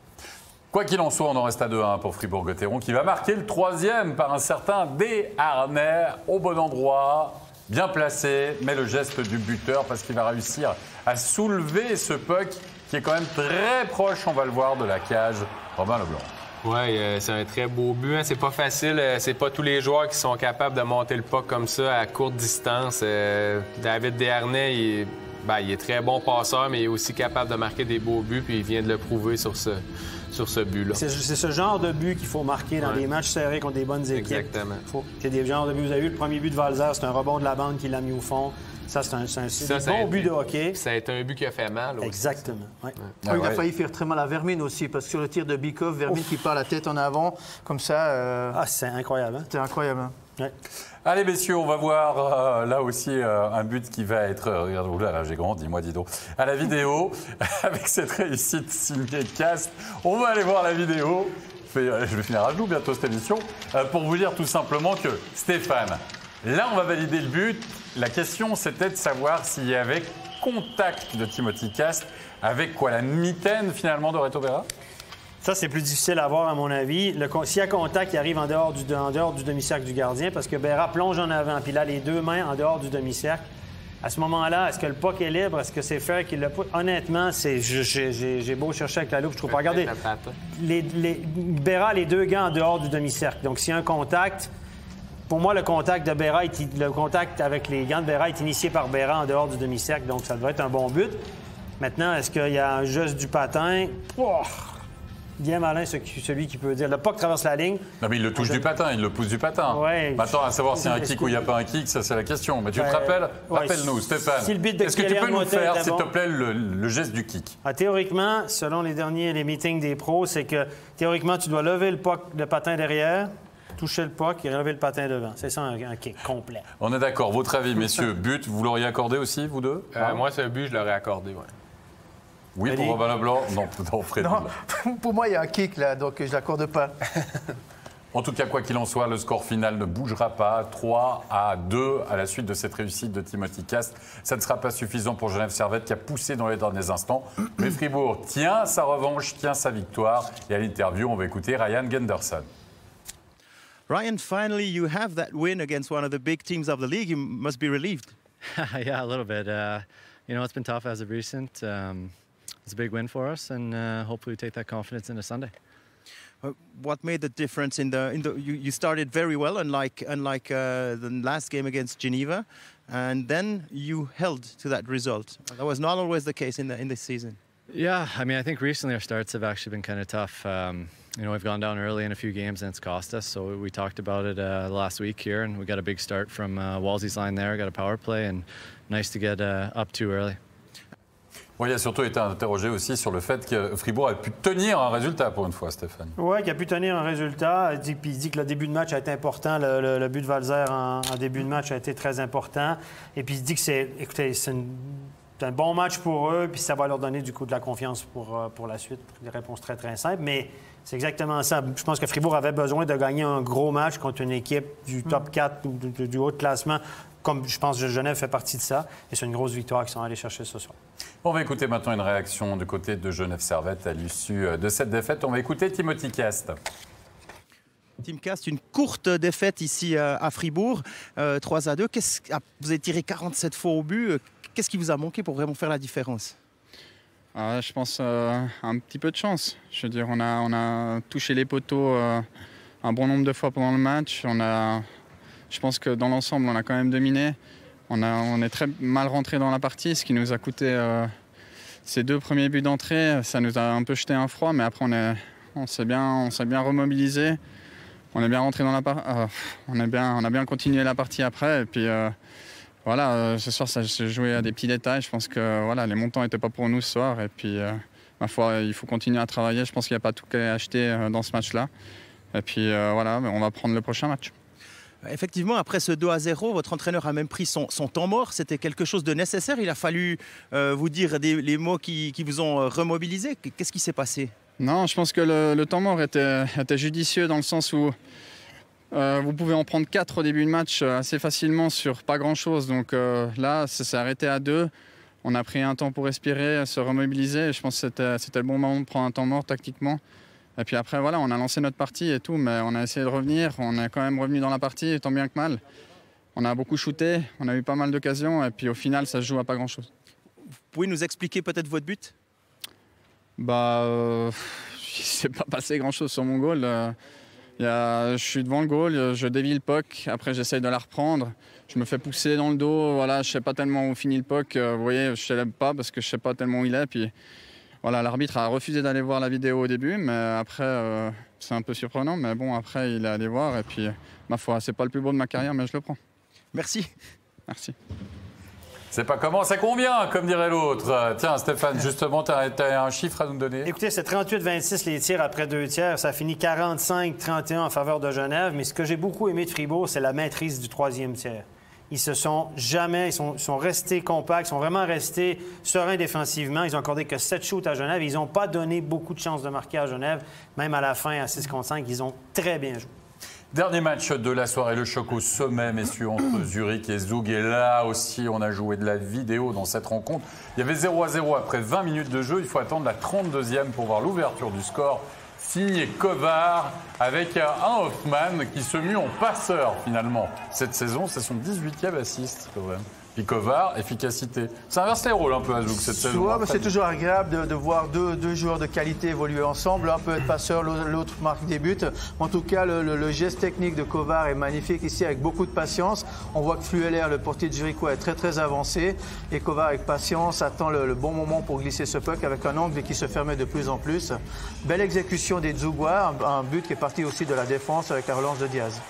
Quoi qu'il en soit, on en reste à 2-1 pour Fribourg-Gotteron qui va marquer le 3e par un certain Desharnais au bon endroit. Bien placé, mais le geste du buteur parce qu'il va réussir à soulever ce puck qui est quand même très proche, on va le voir, de la cage. Robin Leblanc. Oui, c'est un très beau but. Hein. C'est pas facile. C'est pas tous les joueurs qui sont capables de monter le puck comme ça à courte distance. David Desharnais, il est très bon passeur, mais il est aussi capable de marquer des beaux buts, puis il vient de le prouver sur ce but-là. C'est ce genre de but qu'il faut marquer dans des matchs serrés contre des bonnes équipes. Exactement. C'est des genres de buts. Vous avez vu le premier but de Valzer, c'est un rebond de la bande qui l'a mis au fond. Ça, c'est un bon but de hockey. Ça a été un but qui a fait mal aussi. Exactement. Ouais. Il a failli faire très mal à Vermine aussi, parce que sur le tir de Bikov, Vermine qui part la tête en avant, comme ça... c'est incroyable. Hein? C'est incroyable. Hein? Ouais. Allez, messieurs, on va voir là aussi un but qui va être... Regarde, là, j'ai grandi, dis-moi, dis donc. À la vidéo, avec cette réussite signée Cast. On va aller voir la vidéo. Je vais finir à genoux bientôt cette émission. Pour vous dire tout simplement que Stéphane, là, on va valider le but. La question, c'était de savoir s'il y avait contact de Timothy Cast avec quoi, la mitaine finalement de Reto Berra? Ça, c'est plus difficile à voir, à mon avis. S'il y a contact, il arrive en dehors du demi-cercle du gardien parce que Berra plonge en avant. Puis là, les deux mains en dehors du demi-cercle. À ce moment-là, est-ce que le puck est libre? Est-ce que c'est fair qu'il le pousse? Honnêtement, j'ai beau chercher avec la loupe, je trouve pas. Regardez, Berra a les deux gants en dehors du demi-cercle. Donc, s'il y a un contact, pour moi, le contact avec les gants de Berra est initié par Berra en dehors du demi-cercle. Donc, ça doit être un bon but. Maintenant, est-ce qu'il y a un geste du patin? Bien malin, celui qui peut dire. Le puck traverse la ligne. Non, mais il le touche du patin, il le pousse du patin. Ouais. Maintenant, à savoir s'il y a un kick ou il n'y a pas un kick, ça, c'est la question. Mais tu te rappelles? Rappelle-nous, Stéphane. Si est-ce que tu peux nous faire, s'il te plaît, le geste du kick? Théoriquement, selon les meetings des pros, c'est que théoriquement, tu dois lever le patin derrière, toucher le puck et relever le patin devant. C'est ça un kick complet. On est d'accord. Votre avis, messieurs, but, vous l'auriez accordé aussi, vous deux? Moi, ce but, je l'aurais accordé, oui. Oui, pour Robin Leblanc? Non, Freddy. Non, pour moi, il y a un kick, là, donc je ne l'accorde pas. En tout cas, quoi qu'il en soit, le score final ne bougera pas. 3-2 à la suite de cette réussite de Timothy Cast. Ça ne sera pas suffisant pour Genève Servette qui a poussé dans les derniers instants. Mais Fribourg tient sa revanche, tient sa victoire. Et à l'interview, on va écouter Ryan Gunderson. Ryan, finally you have that win against one of the big teams of the league. You must be relieved. Yeah, a little bit. It's been tough as of recent. It's a big win for us, and hopefully we take that confidence into Sunday. What made the difference you started very well, unlike the last game against Geneva, and then you held to that result. That was not always the case in this season. Yeah, I think recently our starts have actually been kind of tough. We've gone down early in a few games and it's cost us. So we talked about it last week here, and we got a big start from Wolsey's line there. Got a power play, and nice to get up too early. Bon, il a surtout été interrogé aussi sur le fait que Fribourg a pu tenir un résultat pour une fois, Stéphane. Oui, qu'il a pu tenir un résultat. Il dit que le début de match a été important. Le but de Valzer en début de match a été très important. Et puis il dit que c'est c'est un bon match pour eux, puis ça va leur donner du coup de la confiance pour la suite. Des réponses très, très simples, mais c'est exactement ça. Je pense que Fribourg avait besoin de gagner un gros match contre une équipe du top 4 ou du haut de classement, comme je pense que Genève fait partie de ça. Et c'est une grosse victoire qu'ils sont allés chercher ce soir. On va écouter maintenant une réaction du côté de Genève Servette à l'issue de cette défaite. On va écouter Timothy Cast. Tim Cast, une courte défaite ici à Fribourg, 3-2. Vous avez tiré 47 fois au but. Qu'est-ce qui vous a manqué pour vraiment faire la différence? Je pense un petit peu de chance. Je veux dire, on a touché les poteaux un bon nombre de fois pendant le match. Je pense que dans l'ensemble, on a quand même dominé. On est très mal rentré dans la partie, ce qui nous a coûté ces 2 premiers buts d'entrée. Ça nous a un peu jeté un froid, mais après on s'est bien remobilisé. On est bien rentré dans la partie. On a bien continué la partie après. Et puis voilà, ce soir, ça s'est joué à des petits détails. Je pense que voilà, les montants n'étaient pas pour nous ce soir. Et puis, ma foi, il faut continuer à travailler. Je pense qu'il n'y a pas tout à acheter dans ce match-là. Et puis voilà, on va prendre le prochain match. Effectivement, après ce 2-0, votre entraîneur a même pris son temps mort. C'était quelque chose de nécessaire. Il a fallu vous dire les mots qui vous ont remobilisé. Qu'est-ce qui s'est passé? Non, je pense que le temps mort était judicieux dans le sens où vous pouvez en prendre 4 au début de match assez facilement sur pas grand-chose. Donc là, ça s'est arrêté à 2. On a pris un temps pour respirer, se remobiliser. Et je pense que c'était le bon moment de prendre un temps mort tactiquement. Et puis après, voilà, on a lancé notre partie et tout, mais on a essayé de revenir. On est quand même revenu dans la partie, tant bien que mal. On a beaucoup shooté, on a eu pas mal d'occasions. Et puis au final, ça se joue à pas grand-chose. Vous pouvez nous expliquer peut-être votre but? Il ne s'est pas passé grand-chose sur mon goal. Je suis devant le goal, je dévie le puck, après j'essaye de la reprendre. Je me fais pousser dans le dos, voilà, je ne sais pas tellement où finit le puck. Vous voyez, je ne célèbre pas parce que je ne sais pas tellement où il est. Puis, voilà, l'arbitre a refusé d'aller voir la vidéo au début, mais après, c'est un peu surprenant. Mais bon, après, il est allé voir et puis, ma foi, ce n'est pas le plus beau de ma carrière, mais je le prends. Merci. Merci. C'est pas comment, c'est combien, comme dirait l'autre. Tiens, Stéphane, justement, tu as un chiffre à nous donner? Écoutez, c'est 38-26 les tirs après 2 tiers. Ça finit 45-31 en faveur de Genève. Mais ce que j'ai beaucoup aimé de Fribourg, c'est la maîtrise du 3e tiers. Ils se sont jamais... Ils sont restés compacts, ils sont vraiment restés sereins défensivement. Ils ont accordé que 7 shoots à Genève. Ils n'ont pas donné beaucoup de chances de marquer à Genève. Même à la fin, à 6-5, ils ont très bien joué. Dernier match de la soirée, le choc au sommet, messieurs, entre Zurich et Zug. Et là aussi, on a joué de la vidéo dans cette rencontre. Il y avait 0-0 après 20 minutes de jeu. Il faut attendre la 32e pour voir l'ouverture du score. Signé Kovar avec un Hoffman qui se mue en passeur finalement. Cette saison, c'est son 18e assist quand même. Puis Kovar, efficacité. Ça inverse les rôles un peu à Zug cette saison. Ouais, c'est toujours agréable de voir deux joueurs de qualité évoluer ensemble. L'un peut être passeur, l'autre marque des buts. En tout cas, le geste technique de Kovar est magnifique ici avec beaucoup de patience. On voit que Flueller, le portier de Zurichois, est très très avancé. Et Kovar, avec patience, attend le bon moment pour glisser ce puck avec un angle qui se fermait de plus en plus. Belle exécution des Zugois, un but qui est parti aussi de la défense avec la relance de Diaz.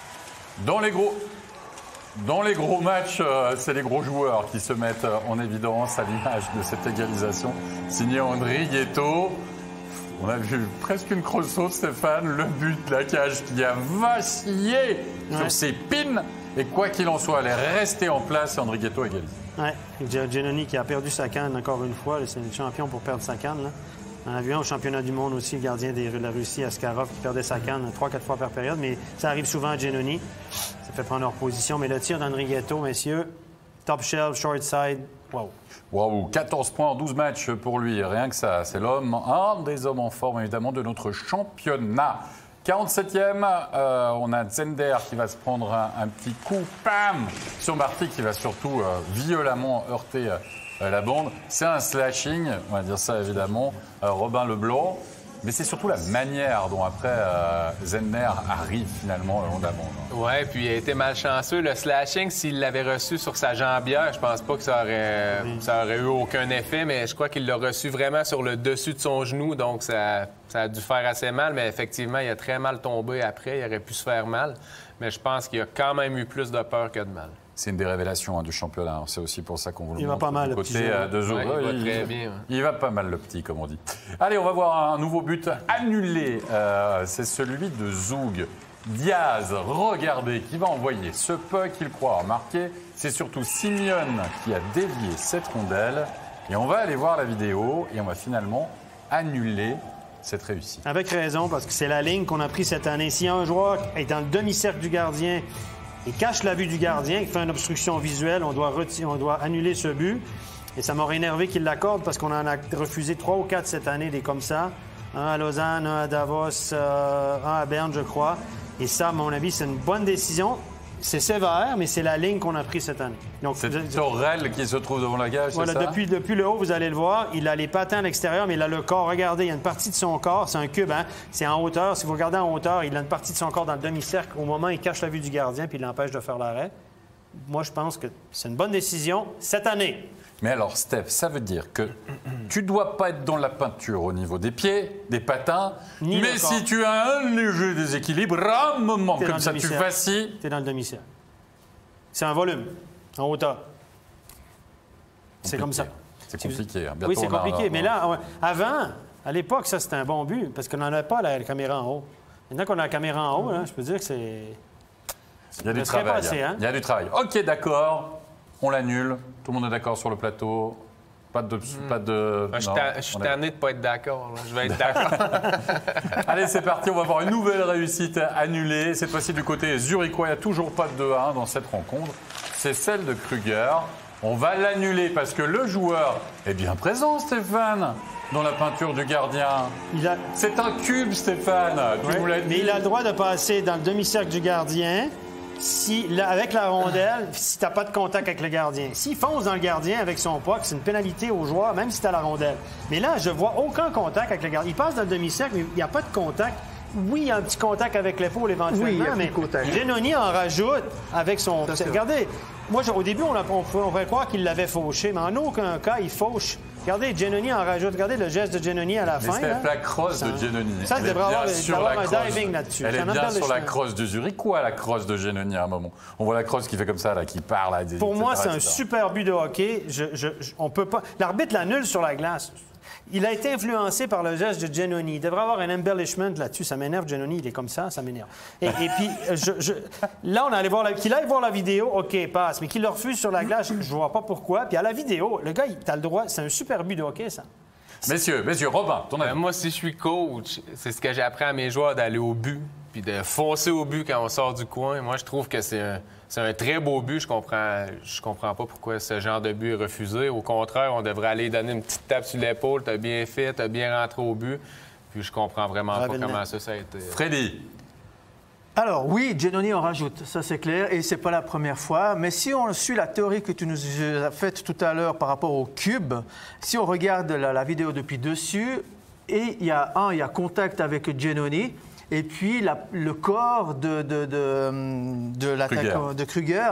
Dans les gros matchs, c'est les gros joueurs qui se mettent en évidence à l'image de cette égalisation signée André Ghetto. On a vu presque une crosse-saute, Stéphane, le but de la cage qui a vacillé sur ses pins. Et quoi qu'il en soit, elle est restée en place et André Ghetto égalise. Oui, Giannoni qui a perdu sa canne encore une fois. C'est le champion pour perdre sa canne. Là. On a vu un au championnat du monde aussi, le gardien de la Russie, Askarov, qui perdait sa canne 3-4 fois par période. Mais ça arrive souvent à Giannoni. Ça fait prendre leur position. Mais le tir d'André Ghetto, messieurs, top shelf, short side, wow. Wow, 14 points en 12 matchs pour lui. Rien que ça, c'est un des hommes en forme évidemment de notre championnat. 47e, on a Zender qui va se prendre un petit coup, pam, sur Marty qui va surtout violemment heurter la bande. C'est un slashing, on va dire ça évidemment, Robin Leblanc. Mais c'est surtout la manière dont après Zender arrive finalement le long de la bande. Ouais, puis il a été malchanceux. Le slashing, s'il l'avait reçu sur sa jambière, je pense pas que ça aurait eu aucun effet, mais je crois qu'il l'a reçu vraiment sur le dessus de son genou, donc ça a dû faire assez mal, mais effectivement, il a très mal tombé après, il aurait pu se faire mal, mais je pense qu'il a quand même eu plus de peur que de mal. C'est une des révélations du championnat. C'est aussi pour ça qu'on vous le montre. Il va pas mal, le petit. De Zug. Ouais, il va très bien. Il va pas mal, le petit, comme on dit. Allez, on va voir un nouveau but annulé. C'est celui de Zug. Diaz, regardez, qui va envoyer ce puck qu'il croit marquer. C'est surtout Simeone qui a dévié cette rondelle. Et on va aller voir la vidéo et on va finalement annuler cette réussite. Avec raison, parce que c'est la ligne qu'on a prise cette année. Si un joueur est dans le demi-cercle du gardien et cache la vue du gardien, il fait une obstruction visuelle, on doit annuler ce but. Et ça m'aurait énervé qu'il l'accorde parce qu'on en a refusé 3 ou 4 cette année, des comme ça. Un à Lausanne, un à Davos, un à Berne, je crois. Et ça, à mon avis, c'est une bonne décision. C'est sévère, mais c'est la ligne qu'on a prise cette année. C'est Torrel qui se trouve devant la gage, voilà, c'est ça? Depuis le haut, vous allez le voir, il a les patins à l'extérieur, mais il a le corps. Regardez, il y a une partie de son corps, c'est un cube, hein? C'est en hauteur. Si vous regardez en hauteur, il a une partie de son corps dans le demi-cercle. Au moment, il cache la vue du gardien, puis il l'empêche de faire l'arrêt. Moi, je pense que c'est une bonne décision cette année. Mais alors, Steph, ça veut dire que tu dois pas être dans la peinture au niveau des pieds, des patins, mais si tu as un léger déséquilibre, à un moment comme ça, tu vacilles. Tu es dans le demi-cercle. C'est un volume, en hauteur. C'est comme ça. C'est compliqué. Hein. Oui, c'est compliqué. Mais là, avant, à l'époque, ça, c'était un bon but, parce qu'on n'en avait pas la caméra en haut. Maintenant qu'on a la caméra en haut, hein, je peux dire que c'est... Il y a du travail. Passé, hein? Il y a du travail. OK, d'accord. On l'annule. Tout le monde est d'accord sur le plateau. Pas de... Je suis tanné de ne pas être d'accord. Je vais être d'accord. Allez, c'est parti. On va voir une nouvelle réussite annulée. Cette fois-ci du côté zurichois. Il n'y a toujours pas de 2-1 dans cette rencontre. C'est celle de Kruger. On va l'annuler parce que le joueur est bien présent, Stéphane, dans la peinture du gardien. C'est un cube, Stéphane. Mais il a le droit de passer dans le demi-cercle du gardien. Avec la rondelle, si tu n'as pas de contact avec le gardien. S'il fonce dans le gardien avec son puck, c'est une pénalité au joueur, même si tu as la rondelle. Mais là, je vois aucun contact avec le gardien. Il passe dans le demi-cercle, mais il n'y a pas de contact. Oui, il y a un petit contact avec l'épaule éventuellement, mais Giannoni en rajoute avec son... Regardez, moi, au début, on pouvait croire qu'il l'avait fauché, mais en aucun cas, il fauche. Regardez, Giannoni en rajoute. Regardez le geste de Giannoni à la fin. C'est la crosse de Giannoni. Ça, il devrait avoir un diving là-dessus. Elle est bien sur la crosse de Zurich. Quoi, la crosse de Giannoni à un moment? On voit la crosse qui fait comme ça, là, qui part. Là, pour moi, c'est un super but de hockey. On peut pas... L'arbitre l'annule sur la glace. Il a été influencé par le geste de Giannoni. Il devrait avoir un embellishment là-dessus. Ça m'énerve, Giannoni. Il est comme ça m'énerve. Et puis, là, on allait voir qu'il aille voir la vidéo, OK, passe. Mais qu'il le refuse sur la glace, je ne vois pas pourquoi. Puis à la vidéo, le gars, tu as le droit. C'est un super but de hockey, ça. Messieurs, Robin, ton avis? Moi, si je suis coach, c'est ce que j'apprends à mes joueurs d'aller au but, puis de foncer au but quand on sort du coin. Moi, je trouve que c'est un très beau but. Je comprends pas pourquoi ce genre de but est refusé. Au contraire, on devrait aller donner une petite tape sur l'épaule. T'as bien fait, t'as bien rentré au but. Puis je comprends vraiment pas comment ça a été. Freddy. Alors oui, Giannoni en rajoute, ça c'est clair, et c'est pas la première fois. Mais si on suit la théorie que tu nous as faite tout à l'heure par rapport au cube, si on regarde la vidéo depuis dessus, et il y a contact avec Giannoni. Et puis, le corps de l'attaquant de Kruger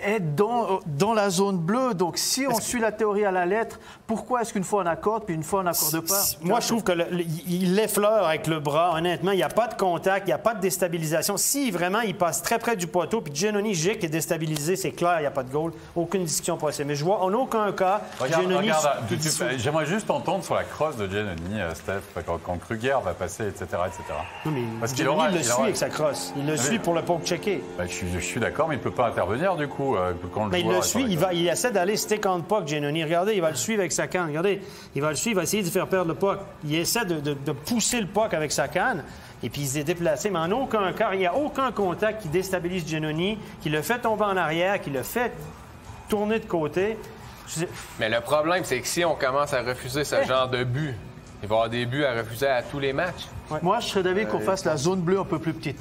est dans la zone bleue. Donc, si on suit la théorie à la lettre, pourquoi est-ce qu'une fois on accorde, puis une fois on n'accorde pas? Moi, je trouve qu'il l'effleure avec le bras. Honnêtement, il n'y a pas de contact, il n'y a pas de déstabilisation. Si vraiment il passe très près du poteau, puis Giannoni gicle est déstabilisé, c'est clair, il n'y a pas de goal. Aucune discussion possible. Mais je vois en aucun cas Giannoni... J'aimerais juste entendre sur la crosse de Giannoni, Steph, quand Kruger va passer, etc. Non, mais parce qu'il le suit avec sa crosse. Il le suit pour le poke checker. Je suis d'accord, mais il ne peut pas intervenir du coup. Mais il le suit, il essaie d'aller stick on puck, Giannoni. Regardez, il va le suivre avec sa canne. Regardez, il va le suivre, il va essayer de faire perdre le puck. Il essaie de pousser le puck avec sa canne. Et puis il s'est déplacé. Mais en aucun cas, il n'y a aucun contact qui déstabilise Giannoni, qui le fait tomber en arrière, qui le fait tourner de côté. Mais le problème, c'est que si on commence à refuser ce genre de but, il va y avoir des buts à refuser à tous les matchs. Ouais. Moi, je serais d'avis qu'on fasse la zone bleue un peu plus petite.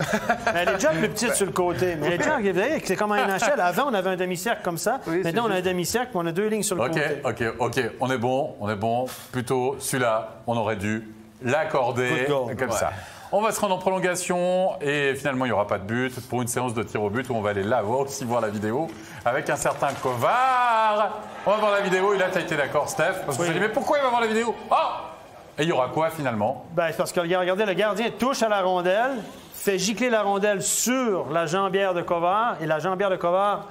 Elle est déjà plus petite sur le côté. Mais elle est déjà, vous voyez, c'est comme un NHL. Avant, on avait un demi-cercle comme ça. Oui, maintenant, on a un demi-cercle, puis on a 2 lignes sur le côté. OK. On est bon. Plutôt, celui-là, on aurait dû l'accorder comme ça. On va se rendre en prolongation et finalement, il n'y aura pas de but pour une séance de tir au but où on va aller là aussi voir la vidéo avec un certain Kovar. On va voir la vidéo. Et là, tu as été d'accord, Steph? Parce que je me dis, mais pourquoi il va voir la vidéo? Et il y aura quoi finalement? C'est parce que regardez, le gardien touche à la rondelle, fait gicler la rondelle sur la jambière de Kovar, et la jambière de Kovar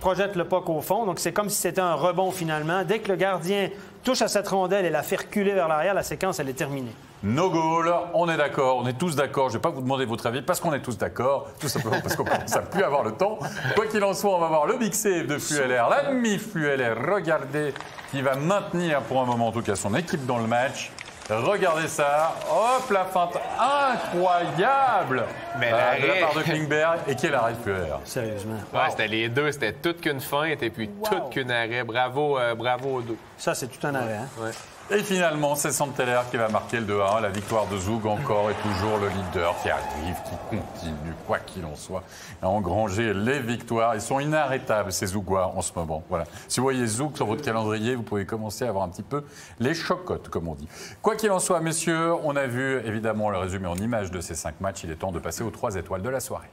projette le puck au fond. Donc, c'est comme si c'était un rebond finalement. Dès que le gardien touche à cette rondelle et la fait reculer vers l'arrière, la séquence, elle est terminée. No goal, on est d'accord, on est tous d'accord. Je ne vais pas vous demander votre avis parce qu'on est tous d'accord, tout simplement parce qu'on commence à plus avoir le temps. Quoi qu'il en soit, on va voir le big save de Flueller, l'ami Flueller. Regardez, qui va maintenir pour un moment en tout cas son équipe dans le match. Regardez ça, hop, la feinte incroyable Mais de la part de Klingberg. Et quel arrêt de Flueller. Sérieusement. Ouais, c'était les deux, c'était toute qu'une feinte et puis toute qu'une arrêt. Bravo, bravo aux deux. Ça, c'est tout un arrêt. Hein? Ouais. Et finalement, c'est Santeller qui va marquer le 2-1. La victoire de Zug encore et toujours le leader qui arrive, qui continue, quoi qu'il en soit, à engranger les victoires. Ils sont inarrêtables, ces Zougois, en ce moment. Voilà. Si vous voyez Zug sur votre calendrier, vous pouvez commencer à avoir un petit peu les chocottes, comme on dit. Quoi qu'il en soit, messieurs, on a vu évidemment le résumé en images de ces 5 matchs. Il est temps de passer aux 3 étoiles de la soirée.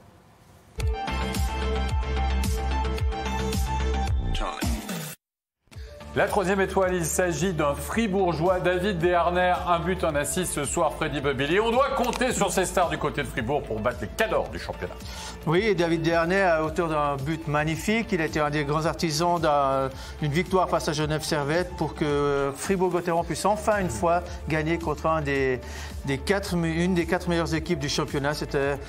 La 3e étoile, il s'agit d'un Fribourgeois, David Desharnais, un but, un assist ce soir, Freddy Bobili. On doit compter sur ces stars du côté de Fribourg pour battre les cadors du championnat. Oui, David Desharnais, à hauteur d'un but magnifique, il a été un des grands artisans d'une victoire face à Genève Servette pour que Fribourg-Gotteron puisse enfin une fois gagner contre une des 4 meilleures équipes du championnat. C'était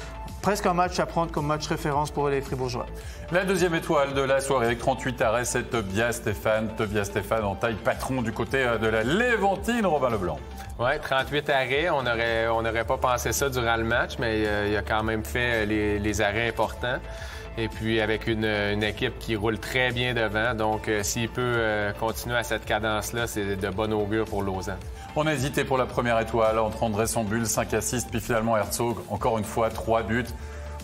presque un match à prendre comme match référence pour les Fribourgeois. La 2e étoile de la soirée avec 38 arrêts, c'est Tobias Stéphane. Tobias Stéphane en taille patron du côté de la Léventine, Robin Leblanc. Oui, 38 arrêts. On n'aurait pas pensé ça durant le match, mais il a quand même fait les arrêts importants. Et puis avec une équipe qui roule très bien devant. Donc s'il peut continuer à cette cadence-là, c'est de bon augure pour Lausanne. On a hésité pour la première étoile entre André Sambul, 5 assists, puis finalement Herzog, encore une fois, 3 buts.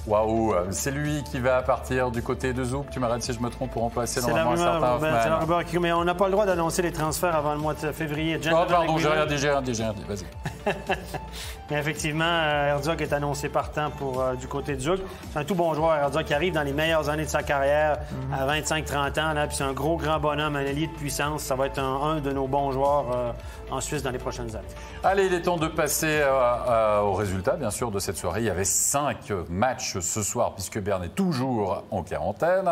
Waouh, c'est lui qui va partir du côté de Zug. Tu m'arrêtes si je me trompe pour remplacer normalement un certain Hoffman. C'est la rumeur, mais on n'a pas le droit d'annoncer les transferts avant le mois de février. Oh, pardon, j'ai rien dit, vas-y. Mais effectivement, Herzog est annoncé partant du côté de Zug. C'est un tout bon joueur, Herzog, qui arrive dans les meilleures années de sa carrière, à 25-30 ans. Là, puis c'est un gros, grand bonhomme, un allié de puissance. Ça va être un de nos bons joueurs en Suisse dans les prochaines années. Allez, il est temps de passer au résultat, bien sûr, de cette soirée. Il y avait 5 matchs ce soir, puisque Berne est toujours en quarantaine,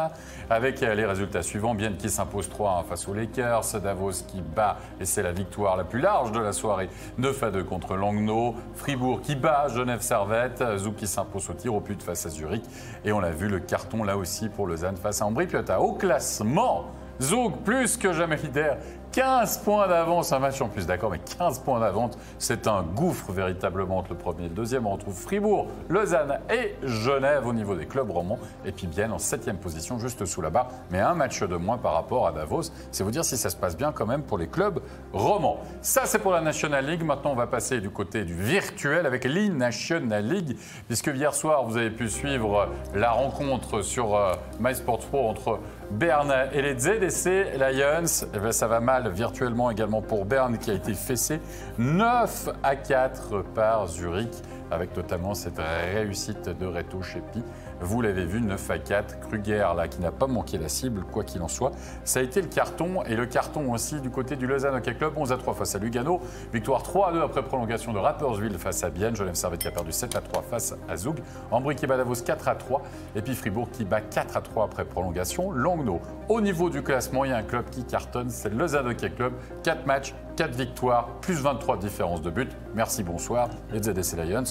avec les résultats suivants. Bienne qui s'impose 3-1 face aux Lakers, Davos qui bat, et c'est la victoire la plus large de la soirée, 9-2 contre Langnau, Fribourg qui bat Genève Servette, Zug qui s'impose au tir au but face à Zurich, et on l'a vu, le carton là aussi pour Lausanne face à Ambri-Piotta. Au classement, Zug plus que jamais leader, 15 points d'avance, un match en plus, d'accord, mais 15 points d'avance, c'est un gouffre véritablement entre le premier et le deuxième. On retrouve Fribourg, Lausanne et Genève au niveau des clubs romans, et puis Bienne en 7e position, juste sous la barre, mais un match de moins par rapport à Davos. C'est vous dire si ça se passe bien quand même pour les clubs romans. Ça, c'est pour la National League. Maintenant, on va passer du côté du virtuel avec l'E-National League, puisque hier soir, vous avez pu suivre la rencontre sur MySports Pro entre Berne et les ZDC Lions. Eh bien, ça va mal virtuellement également pour Berne qui a été fessé 9-4 par Zurich, avec notamment cette réussite de Reto Chepi. Vous l'avez vu, 9-4. Kruger, là, qui n'a pas manqué la cible, quoi qu'il en soit. Ça a été le carton, et le carton aussi du côté du Lausanne Hockey Club, 11-3 face à Lugano. Victoire 3-2 après prolongation de Rapperswil face à Bienne. Genève Servette qui a perdu 7-3 face à Zug. Ambri qui bat Davos 4-3. Et puis Fribourg qui bat 4-3 après prolongation. Langnau. Au niveau du classement, il y a un club qui cartonne, c'est le Lausanne Hockey Club. 4 matchs, 4 victoires, plus 23 de différence de but. Merci, bonsoir. Les ZDC Lions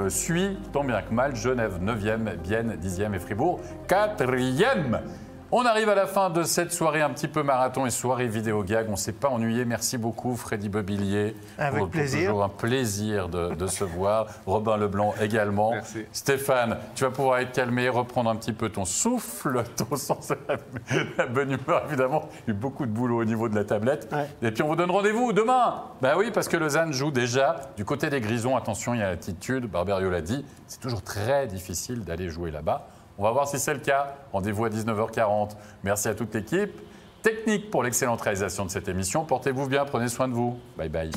suit, tant bien que mal, Genève 9e, Bienne 10e et Fribourg 4e. On arrive à la fin de cette soirée un petit peu marathon et soirée vidéo gag. On ne s'est pas ennuyé. Merci beaucoup, Freddy Bobillier. Avec plaisir. Toujours un plaisir de se voir. Robin Leblanc également. Merci. Stéphane, tu vas pouvoir être calmé, reprendre un petit peu ton souffle, ton sens, la bonne humeur, évidemment. Il y a eu beaucoup de boulot au niveau de la tablette. Ouais. Et puis on vous donne rendez-vous demain. Ben oui, parce que Lausanne joue déjà du côté des Grisons. Attention, il y a l'altitude. Barberio l'a dit. C'est toujours très difficile d'aller jouer là-bas. On va voir si c'est le cas. Rendez-vous à 19h40. Merci à toute l'équipe technique pour l'excellente réalisation de cette émission. Portez-vous bien, prenez soin de vous. Bye bye.